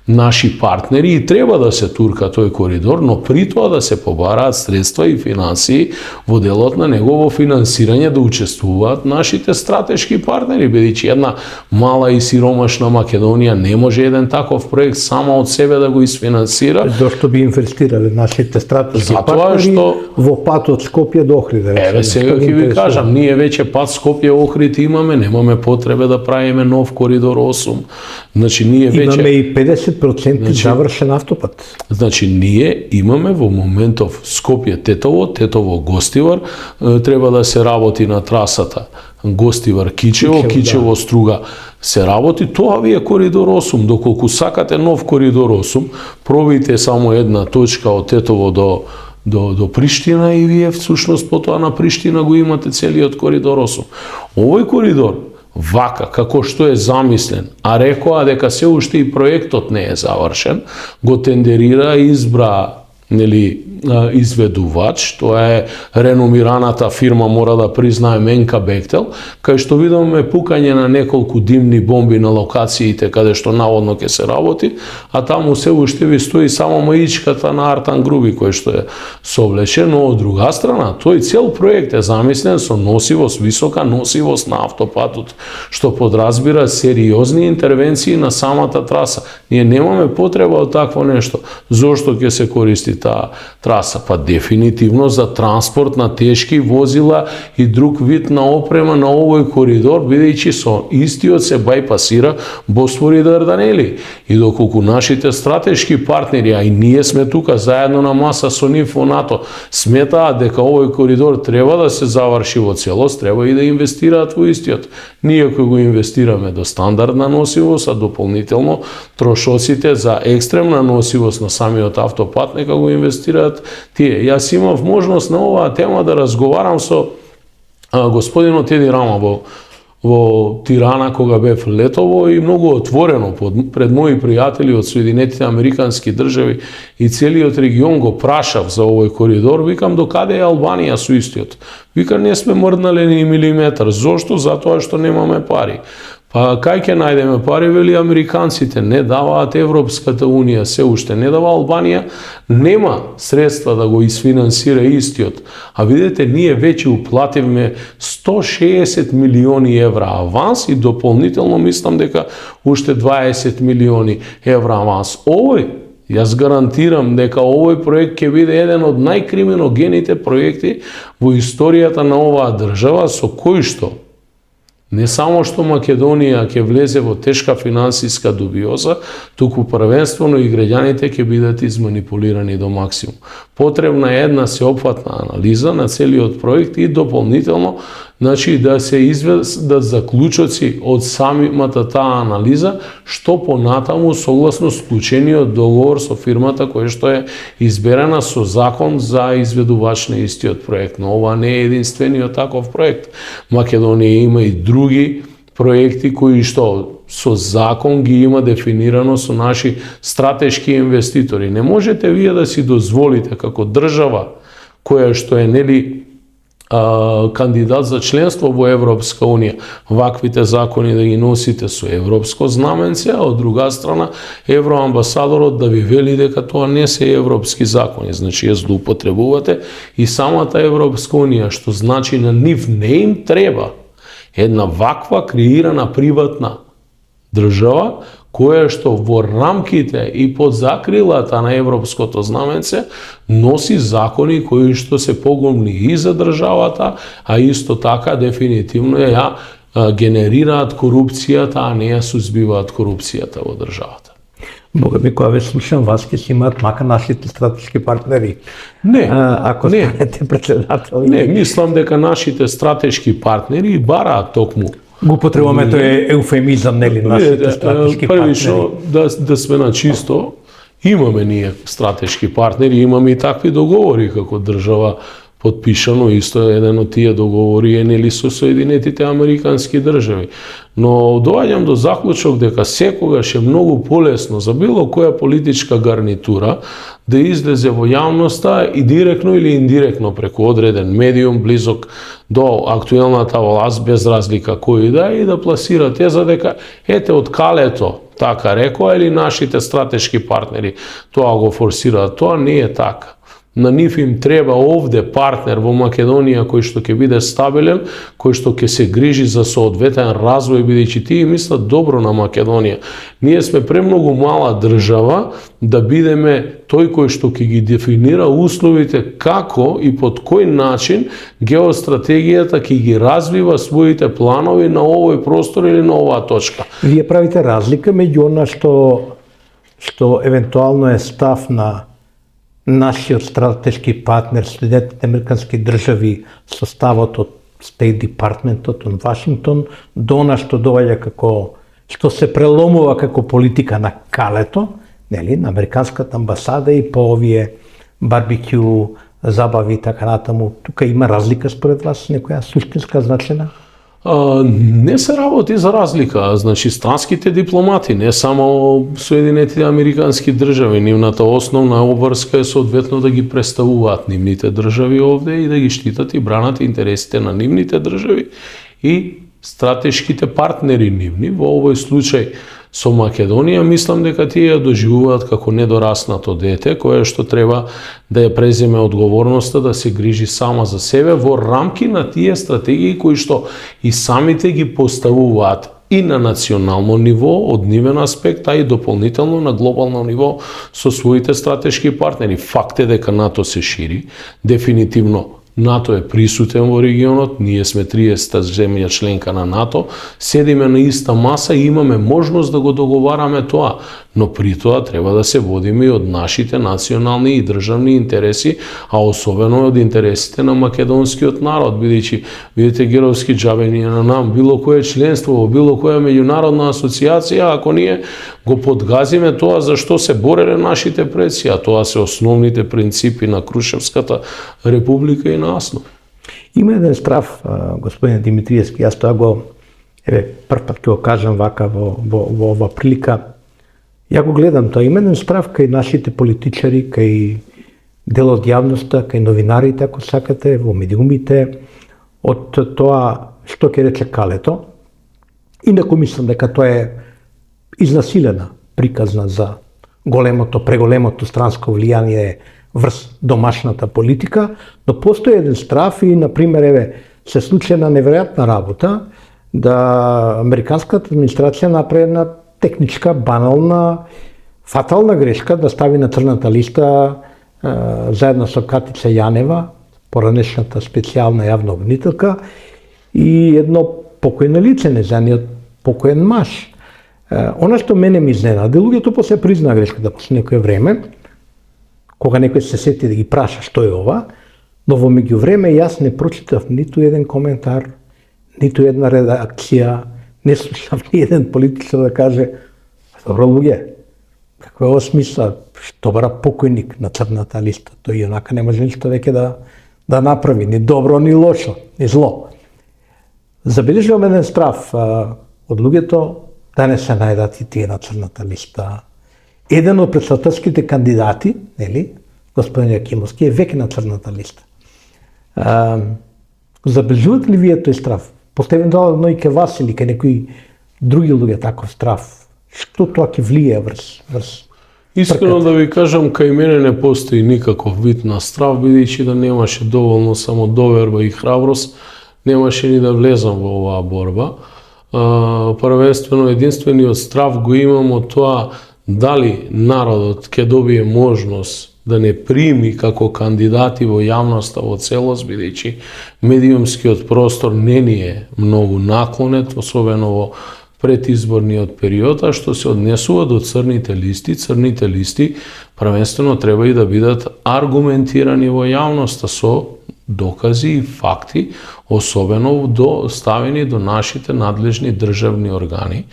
наши партнери и треба да се турка тој коридор, но при тоа да се побараат средства и финансии во делот на негово финансирање да учествуваат нашите стратешки партнери, бидејќи една мала и сиромашна Македонија не може еден таков проект само од себе да го isfinansira. Зошто би инвестирале нашите стратешки партнери во патот Скопје до Охрид? Еве сега ќе ви кажам, ние веќе пат Скопје Охрид имаме, немаме потребе да правиме нов коридор 8. Значи ние веќе имаме и 50% завршен автопат. Значи ние имаме во моментов Скопје-Тетово, Тетово-Гостивар, треба да се работи на трасата Гостивар-Кичево, Кичево-Струга се работи, тоа ви е коридор 8. Доколку сакате нов коридор 8, пробите само една точка од Тетово до Приштина и вие всушност потоа на Приштина го имате целиот коридор 8. Овој коридор вака, како што е замислен, а рекоа дека се уште и проектот не е завршен, го тендерира и избра изведувач, тоа е реномираната фирма, мора да признаем, Менка Бехтел, кај што видовме пукање на неколку димни бомби на локациите каде што наводно ќе се работи, а таму се уште ви стои само маичката на Артан Груби кој што е совлечен, но од друга страна, тој цел проект е замислен со носивост, висока носивост на автопатот, што подразбира сериозни интервенции на самата траса. Ние немаме потреба од такво нешто. Зошто ќе се користи таа траса? Па дефинитивно за транспорт на тешки возила и друг вид на опрема на овој коридор, бидејќи со истиот се бајпасира Босфор и Дарданели. И доколку нашите стратешки партнери, а и ние сме тука заедно на маса со нив во НАТО, сметаат дека овој коридор треба да се заврши во целост, треба и да инвестираат во истиот. Ние кој го инвестираме до стандардна носивост, а дополнително трошоците за екстремна носивост на самиот автопат нека го инвестираат тие. Јас имав можност на оваа тема да разговарам со господинот Еди Рама во Тирана кога бев летово и многу отворено пред мои пријатели од Соединетите Американски држави и целиот регион го прашав за овој коридор. Викам, докаде е Албанија со истиот? Вика, не сме мрднале ни милиметар. Зошто? Затоа што немаме пари. Па кај ќе најдеме пари, вели американците, не даваат Европската унија, се уште не дава Албанија, нема средства да го изфинансира истиот. А видете, ние веќе уплативме 160 милиони евра аванс и дополнително мислам дека уште 20 милиони евра аванс. Јас гарантирам дека овој проект ќе биде еден од најкриминогените проекти во историјата на оваа држава, со кој што не само што Македонија ќе влезе во тешка финансиска дубиоза, туку првенствено и граѓаните ќе бидат изманипулирани до максимум. Потребна е една сеопфатна анализа на целиот проект и дополнително, значи да се изведат заклучоци од самата таа анализа, што понатаму согласно склучениот договор со фирмата која што е изберена со закон за изведувач на истиот проект. Но ова не е единствениот таков проект. Македонија има и други проекти кои што со закон ги има дефинирано со наши стратешки инвеститори. Не можете вие да си дозволите како држава која што е кандидат за членство во Европска унија, ваквите закони да ги носите со европско знаменце, а од друга страна евроамбасадорот да ви вели дека тоа не се европски закони. Значи ја злоупотребувате и самата Европска унија, што значи на нив не им треба една ваква креирана приватна држава, која што во рамките и под закрилата на европското знаменце носи закони кои што се погубни и за државата, а исто така дефинитивно ја генерираат корупцијата, а не ја сузбиваат корупцијата во државата. Бога ми, кога ве слушам, вас ќе си имаат мака нашите стратешки партнери. Не, ако станете председател. Не, мислам дека нашите стратешки партнери бараат токму. Го потребуваме, тој е еуфемизам, нели, нашите стратешки партнери. Првично, да сме на чисто, имаме ние стратешки партнери, имаме и такви договори како држава подпишано, исто еден од тие договори е нели со Соединетите Американски држави. Но доаѓам до заклучок дека секогаш е многу полесно за било која политичка гарнитура да излезе во јавноста и директно или индиректно преку одреден медиум близок до актуелната власт, без разлика кој да е, и да пласира теза дека ете од калето така рекоа или нашите стратешки партнери тоа го форсираат. Тоа не е така. На нив им треба овде партнер во Македонија кој што ќе биде стабилен, кој што ќе се грижи за соодветен развој, бидејќи тие мислат добро на Македонија. Ние сме премногу мала држава да бидеме тој кој што ќе ги дефинира условите како и под кој начин геостратегијата ќе ги развива своите планови на овој простор или на оваа точка. Вие правите разлика меѓу она што евентуално е став на нашиот стратешки партнер, Соединетите Американски држави, составот од Стейт Департментот од Вашингтон, до она што доаѓа што се преломува како политика на калето, нели, на Американската амбасада и по овие барбекю, забави и така натаму. Тука има разлика според вас, некоја суштинска значена? Не се работи за разлика, значи странските дипломати, не само Соединетите Американски држави, нивната основна обврска е соодветно да ги представуваат нивните држави овде и да ги штитат и бранат интересите на нивните држави и стратешките партнери нивни. Во овој случај со Македонија, мислам дека тие ја доживуваат како недораснато дете, кое што треба да ја преземе одговорноста да се грижи сама за себе во рамки на тие стратегии кои што и самите ги поставуваат и на национално ниво од нивен аспект, а и дополнително на глобално ниво со своите стратешки партнери. Факт е дека НАТО се шири, дефинитивно НАТО е присутен во регионот, ние сме 30-та земја членка на НАТО, седиме на иста маса и имаме можност да го договараме тоа, но при тоа треба да се водиме и од нашите национални и државни интереси, а особено од интересите на македонскиот народ, бидејќи видите геровски џабени на нам било кое членство во било која меѓународна асоциација, ако ние го подгазиме тоа за што се бореле нашите предци, а тоа се основните принципи на Крушевската република и на основ. Има еден страв, господин Димитриевски, јас тоа го, прв пат ќе го кажам вака во ова прилика, ја го гледам тоа, има еден страв кај нашите политичари, кај дел од јавноста, кај новинарите, ако сакате, во медиумите, од тоа што ќе рече калето, Инаку мислам дека тоа е изнасилена приказна за преголемото странско влијание врз домашната политика, но постои еден страв и, например, се случи една неверојатна работа да американската администрација направи една техничка, банална, фатална грешка да стави на црната листа заедно со Катица Јанева, поранешната специјална јавна обвинителка, и едно покојно лице, незаниот покоен маж. Она што мене ми изненади, луѓето после признаа грешката после некое време, кога некој се сети да ги праша што е ова, но во меѓувреме јас не прочитав ниту еден коментар, ниту една редакција, не слушав ни еден политичар да каже: добро луѓе, каква е ова смисла, што бара покојник на црната листа, тој онака не може ништо веќе да направи, ни добро, ни лошо, ни зло. Забележувам еден страв од луѓето да не се најдат и тие на црната листа. Еден од претседателските кандидати, нели, господин Јакимовски, е веќе на црната листа. Забележувате ли вие тој страв? Поставен дал и ке вас или ке некои други луѓе таков страв? Што тоа ќе влие врз Искрено да ви кажам, кај мене не постои никаков вид на страв, бидејќи да немаше доволно самодоверба и храброст, немаше ни да влезам во оваа борба. Првенствено, единствениот страв го имам од тоа дали народот ќе добие можност да не прими како кандидати во јавноста во целост, бидејќи медиумскиот простор не ни е многу наклонет, особено во предизборниот период, а што се однесува до црните листи првенствено треба и да бидат аргументирани во јавноста со докази и факти, особено ставени до нашите надлежни државни органи,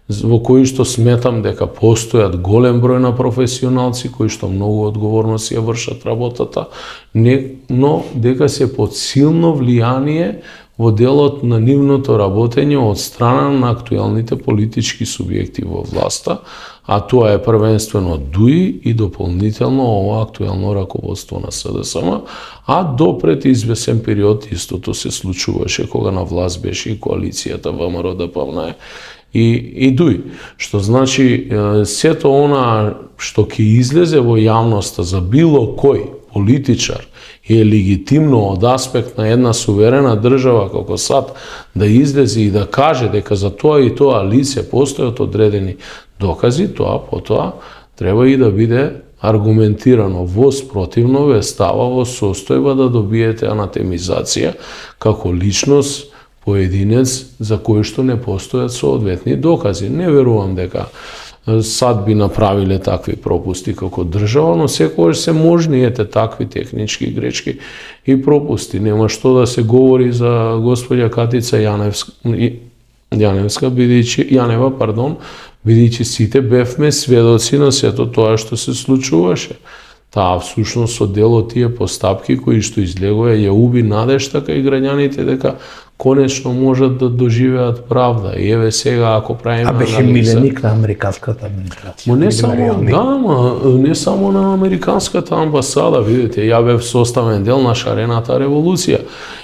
во кои што сметам дека постојат голем број на професионалци кои што многу одговорно си ја вршат работата, но дека се под силно влијание во делот на нивното работење од страна на актуелните политички субјекти во власта, а тоа е првенствено ДУИ и дополнително ова актуелно раководство на СДСМ, а до пред извесен период истото се случуваше кога на власт беше и коалицијата ВМРО ДПМН и ДУИ. Што значи, сето она што ќе излезе во јавноста за било кој политичар е легитимно од аспект на една суверена држава како САД да излезе и да каже дека за тоа и тоа лице постојат одредени докази, тоа потоа треба и да биде аргументирано. Во спротивно ве става во состојба да добиете анатемизација како личност, поединец за кој што не постојат соодветни докази. Не верувам дека САД би направиле такви пропусти како држава, но секогаш се можни ете такви технички грешки и пропусти. Нема што да се говори за господја Катица Јанева, бидејќи сите бевме сведоци на сето тоа што се случуваше. Таа всушност со дел од тие постапки кои што излегоа ја уби надежта кај граѓаните дека конечно можат да доживеат правда. И еве сега ако правиме анализа... беше миленик на американската администрација. Не само на американската амбасада, видите, ја бев составен дел на шарената револуција.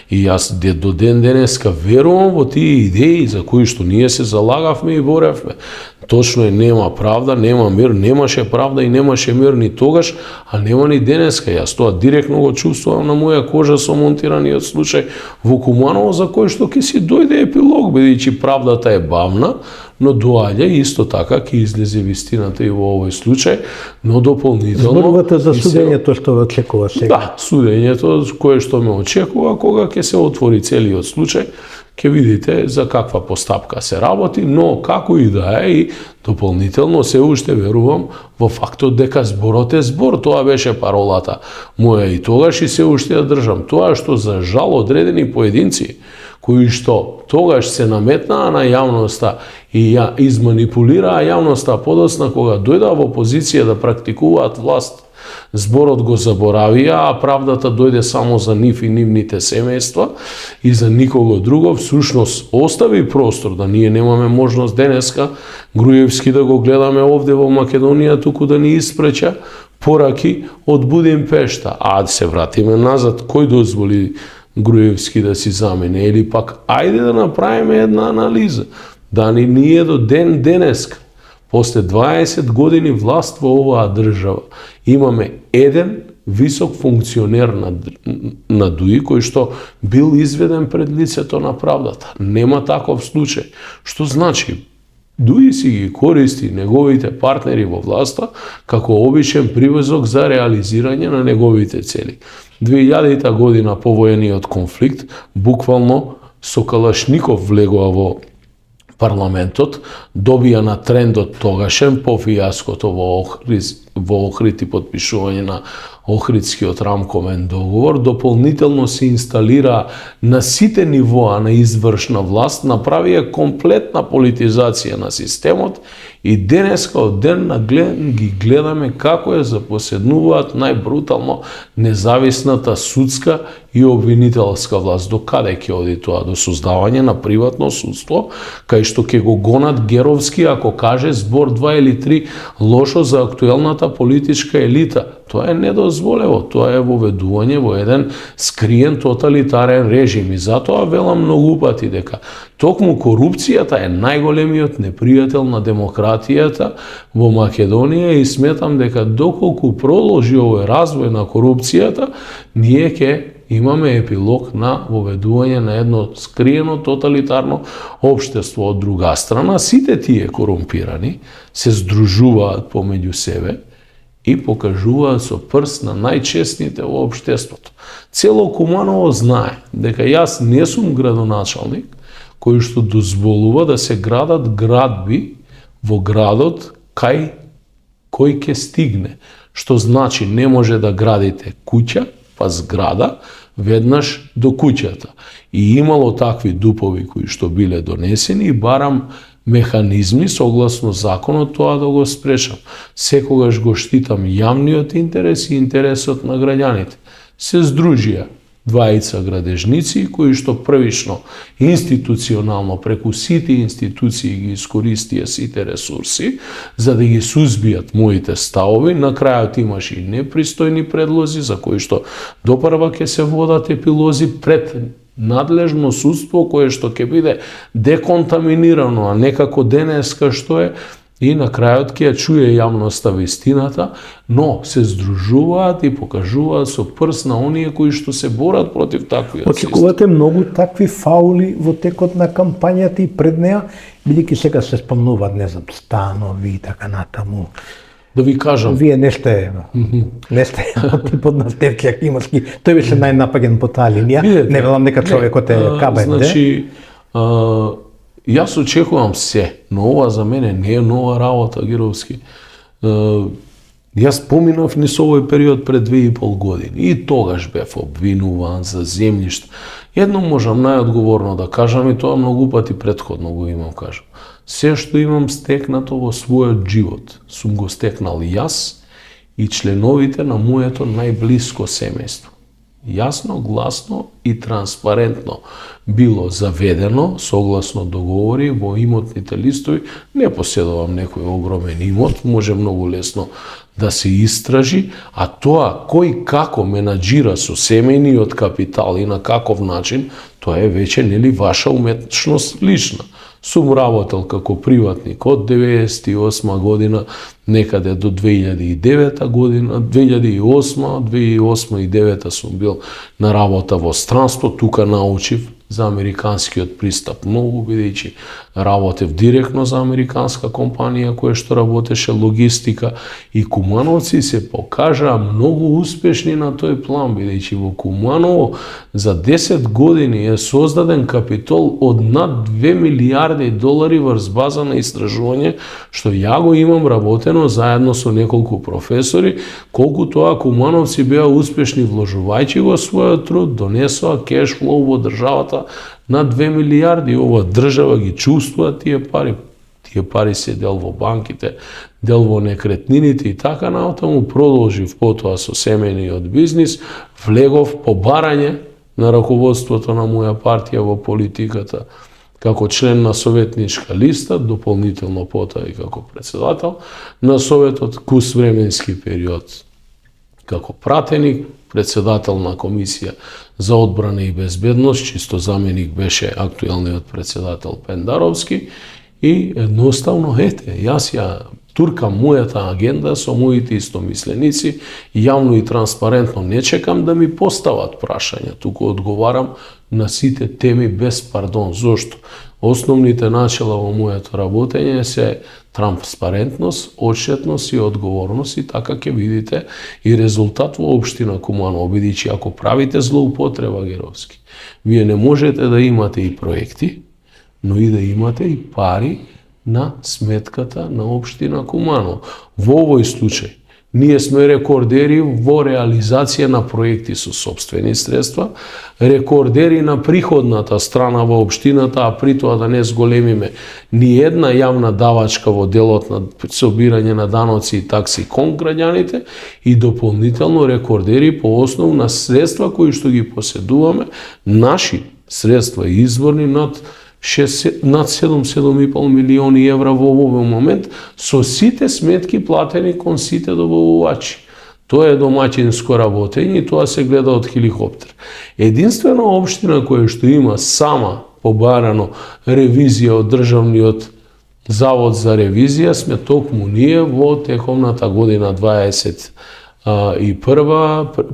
И јас до ден денеска верувам во тие идеи за кои што ние се залагавме и боревме. Точно е, нема правда, нема мир, немаше правда и немаше мир ни тогаш, а нема ни денеска. Јас тоа директно го чувствувам на моја кожа со монтираниот случај во Куманово, за кој што ќе си дојде епилог, бидејќи правдата е бавна, но доаѓа исто така ќе излезе вистината и во овој случај, но дополнително... Зборувате за судењето што ве очекува сега. Да, судењето кое што ме очекува, кога ќе се отвори целиот случај, ќе видите за каква постапка се работи, но како и да е, и дополнително се уште верувам во фактот дека зборот е збор. Тоа беше паролата моја и тогаш и се уште ја држам. Тоа што за жал одредени поединци кои што тогаш се наметнаа на јавноста и ја изманипулираа јавноста, подоцна кога дојдаа во позиција да практикуваат власт, зборот го заборавија, а правдата дојде само за нив и нивните семејства и за никого друго. Всушност остави простор да ние немаме можност денеска Груевски да го гледаме овде во Македонија, туку да ни испреча пораки од Будимпешта. А да се вратиме назад, кој дозволи Груевски да си замине? Или пак, ајде да направиме една анализа. да ние до ден денеска, после 20 години власт во оваа држава, имаме еден висок функционер на ДУИ кој што бил изведен пред лицето на правдата. Нема таков случај. Што значи ДУИ си ги користи неговите партнери во власта како обичен привозок за реализирање на неговите цели. 2000 година повојниот конфликт буквално со Калашников влегува во парламентот, добија на трендот тогашен по фијаското во Охрид и подпишување на Охридскиот рамковен договор, дополнително се инсталира на сите нивоа на извршна власт, направија комплетна политизација на системот и денеска од ден на ден ги гледаме како ја запоседнуваат најбрутално независната судска и обвинителска власт. До каде ќе оди тоа? До создавање на приватно судство, кај што ќе го гонат Геровски ако каже збор 2 или 3 лошо за актуелната политичка елита. Тоа е недозволево, тоа е воведување во еден скриен тоталитарен режим и затоа велам многу пати дека токму корупцијата е најголемиот непријател на демократијата во Македонија и сметам дека доколку продолжи овој развој на корупцијата, ние ќе имаме епилог на воведување на едно скриено тоталитарно општество. Од друга страна, сите тие корумпирани се здружуваат помеѓу себе и покажуваат со прст на најчесните во општеството. Цело Куманово знае дека јас не сум градоначалник кој што дозволува да се градат градби во градот кај кој ќе стигне. Што значи не може да градите куќа, па зграда, веднаш до куќата. И имало такви дупови кои што биле донесени и барам механизми согласно законот тоа да го спрешам. Секогаш го штитам јавниот интерес и интересот на граѓаните. Се здружија двајца градежници кои што првично институционално преку сите институции ги искористија сите ресурси за да ги сузбијат моите ставови. На крајот имаше и непристојни предлози за кои што допрва ќе се водат епилози пред надлежно судство кое што ќе биде деконтаминирано, а некако денеска што е, и на крајот ќе ја чуе јавноста вистината, но се здружуваат и покажуваат со прст на оние кои што се борат против таквиот систем. Очекувате многу такви фаули во текот на кампањата и пред неа, бидејќи сега се спомнуваат, не знам, станови и така натаму. Да ви кажам, Вие не сте типот на Стефки Акимовски, тој беше најнапаген по таа линија, не велам дека човекот е кабен, значи, јас очекувам се, но ова за мене не е нова работа, Гировски. Јас поминав низ овој период пред 2,5 години и тогаш бев обвинуван за земјиште. Едно можам најодговорно да кажам и тоа многу пати претходно го имам кажам. Се што имам стекнато во својот живот, сум го стекнал јас и членовите на моето најблиско семејство. Јасно, гласно и транспарентно било заведено согласно договори во имотните листови. Не поседувам некој огромен имот, може многу лесно да се истражи, а тоа кој како менаџира со семејниот капитал и на каков начин, тоа е веќе нели ваша уметност лична. Сум работел како приватник од 98 година некаде до 2009 година, 2008 и 2009 сум бил на работа во странство, тука научив за американскиот пристап многу, бидејќи работев директно за американска компанија која што работеше логистика и Кумановци се покажаа многу успешни на тој план, бидејќи во Куманово за 10 години е создаден капитал од над 2 милиарди долари врз база на истражување што ја го имам работено заедно со неколку професори, колку тоа Кумановци беа успешни вложувајќи го својот труд, донесоа кеш флоу во државата на 2 милиарди. Ова држава ги чувствува тие пари. Тие пари се дел во банките, дел во некретнините и така наотаму. Продолжив потоа со семејниот бизнис, влегов по барање на раководството на моја партија во политиката како член на советничка листа, дополнително потоа и како председател на советот кус временски период како пратеник, председател на комисија за одбрана и безбедност, чисто заменик беше актуелниот председател Пендаровски, И едноставно, јас ја туркам мојата агенда со моите истомисленици, јавно и транспарентно не чекам да ми постават прашања, туку одговарам на сите теми без пардон. Зошто? Основните начела во моето работење се транспарентност, отчетност и одговорност, и така ќе видите и резултат во општина Куманово, бидејќи ако правите злоупотреба, Геровски, вие не можете да имате и проекти, но и да имате и пари на сметката на општина Куманово. Во овој случај, ние сме рекордери во реализација на проекти со сопствени средства, рекордери на приходната страна во општината, а при тоа да не зголемиме ни една јавна давачка во делот на собирање на даноци и такси кон граѓаните, и дополнително рекордери по основ на средства кои што ги поседуваме, наши средства изворни над 7,5 милиони евра во овој момент, со сите сметки платени кон сите добавувачи. Тоа е домаќинско работење и тоа се гледа од хеликоптер. Единствена општина која што има сама побарано ревизија од Државниот завод за ревизија сме токму ние во тековната година 21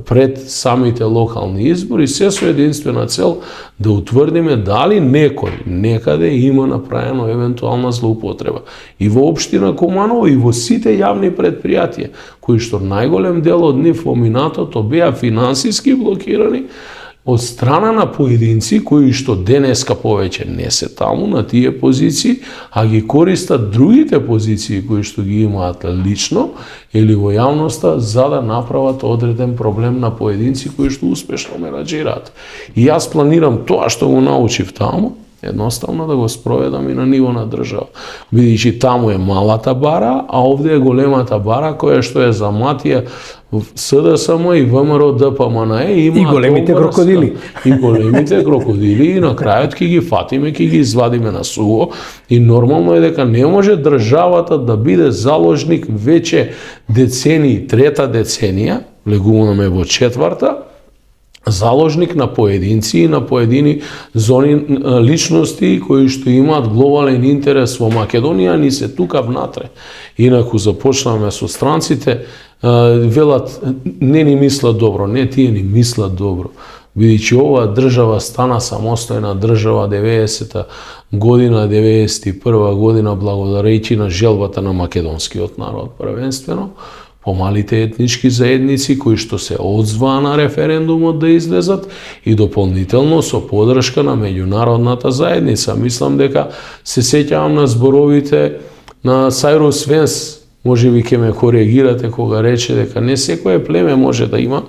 пред самите локални избори, се со единствена цел да утврдиме дали некој некаде има направено евентуална злоупотреба. И во општина Куманово и во сите јавни предпријатија, кои што најголем дел од нив во минатото беа финансиски блокирани од страна на поединци кои што денеска повеќе не се таму на тие позиции, а ги користат другите позиции кои што ги имаат лично или во јавноста за да направат одреден проблем на поединци кои што успешно менаџираат. И јас планирам тоа што го научив таму, едноставно да го спроведам и на ниво на држава. Бидејќи таму е малата бара, а овде е големата бара која што е за Матија СДСМ и ВМРО ДПМНЕ има и големите крокодили. И големите крокодили, и на крајот ќе ги фатиме, ќе ги извадиме на суво, и нормално е дека не може државата да биде заложник веќе децении, трета деценија, влегуваме во четврта, заложник на поединци и на поедини зони личности кои што имаат глобален интерес во Македонија, ни се тука внатре. Инаку започнаме со странците, велат не ни мислат добро, не тие ни мислат добро. Бидејќи оваа држава стана самостојна држава 90-та година, 91-ва година, благодарејќи на желбата на македонскиот народ првенствено, помалите етнички заедници кои што се одзваа на референдумот да излезат и дополнително со поддршка на меѓународната заедница. Мислам дека се сеќавам на зборовите на Сайрус Венс, може би ќе ме коригирате кога рече дека не секое племе може да има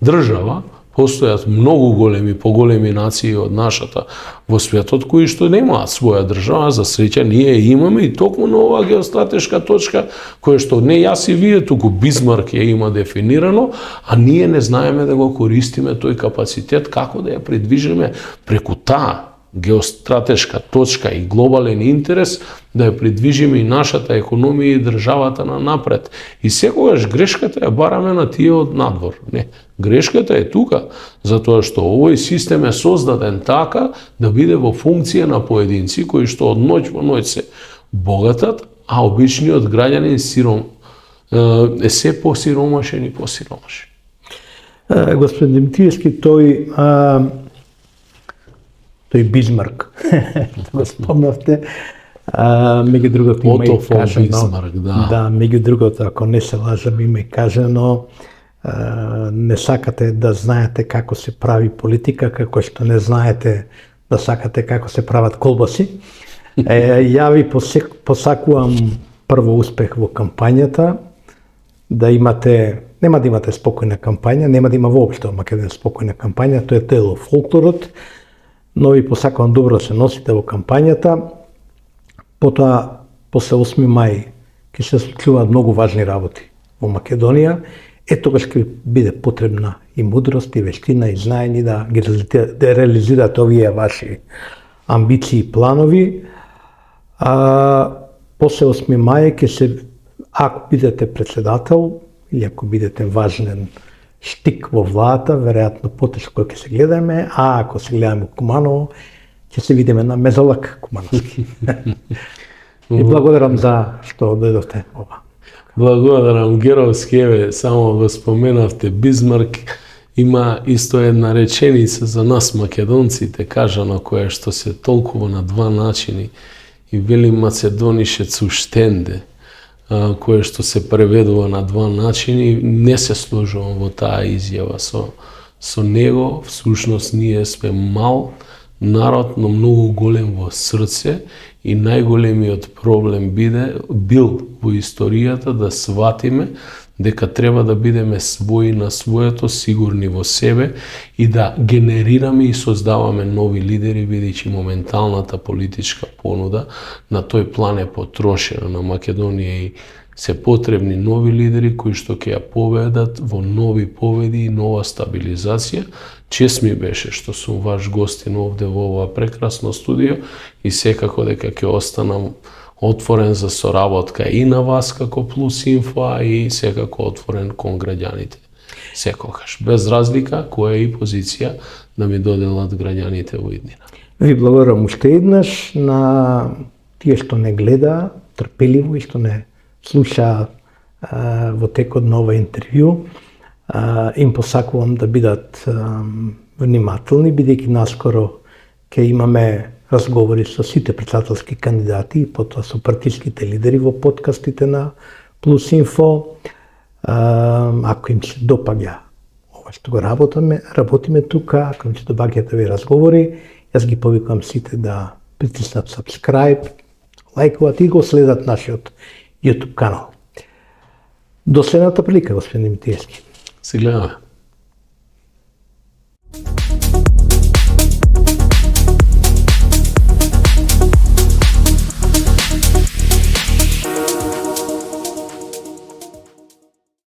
држава, постојат многу големи, поголеми нации од нашата во светот кои што немаат своја држава. За среќа ние имаме и токму на оваа геостратешка точка која што не јас и вие, туку Бисмарк ја има дефинирано, а ние не знаеме да го користиме тој капацитет, како да ја придвижиме преку таа геостратешка точка и глобален интерес, да ја придвижиме и нашата економија и државата на напред. И секогаш грешката ја бараме на тие од надвор. Не, грешката е тука, затоа што овој систем е создаден така да биде во функција на поединци кои што од ноќ во ноќ се богатат, а обичниот граѓанин е се посиромашен и посиромашен. Господин Димитриевски, тој Бисмарк, го спомнавте, меѓу другото има и кажено, Бисмарк, да, меѓу другото, ако не се лажам, има и кажено, не сакате да знаете како се прави политика, како што не знаете да сакате како се прават колбаси. Ја ви посакувам прво успех во кампањата, да имате, нема да имате спокојна кампања, нема да има воопшто во Македонија спокојна кампања, тоа е дел фолклорот, но ви посакувам добро да се носите во кампањата. Потоа, после 8 мај, ќе се случуваат многу важни работи во Македонија. Тогаш ќе биде потребна и мудрост, и вештина, и знаење да ги реализирате овие ваши амбиции и планови. После 8 мај ќе се, ако бидете председател, или ако бидете важен штик во владата, веројатно потешко ќе се гледаме, а ако се гледаме Куманово, ќе се видиме на мезолак кумановски. И благодарам за што дојдовте ова. Благодарам Геровски, само го споменавте Бисмарк. Има исто една реченица за нас македонците, кажано кое што се толкова на два начини и вели Македонише цуштенде, кое што се преведува на два начини. Не се сложувам во таа изјава со него. Всушност ние сме мал народ, но многу голем во срце и најголемиот проблем бил во историјата да сватиме дека треба да бидеме своји на своето, сигурни во себе и да генерираме и создаваме нови лидери, бидејќи моменталната политичка понуда на тој план е потрошена. На Македонија и се потребни нови лидери кои што ќе ја поведат во нови победи и нова стабилизација. Чест ми беше што сум ваш гостин овде во ова прекрасно студио и секако дека ќе останам отворен за соработка и на вас како Плюс Инфо, а и секако отворен кон граѓаните. Секогаш, без разлика која и позиција да ми доделат граѓаните во иднина. Ви благодарам уште еднаш на тие што не гледа трпеливо и што не слуша во текот на ова интервју. Им посакувам да бидат внимателни, бидејќи наскоро ќе имаме разговори со сите претседателски кандидати и потоа со партиските лидери во подкастите на Плюс Инфо. Ако им се допаѓа ова што го работиме тука, ако им се допаѓаат овие разговори, јас ги повикувам сите да притиснат subscribe, лајкуваат и го следат нашиот YouTube канал. До следната прилика, господин Димитриевски. Се гледаме.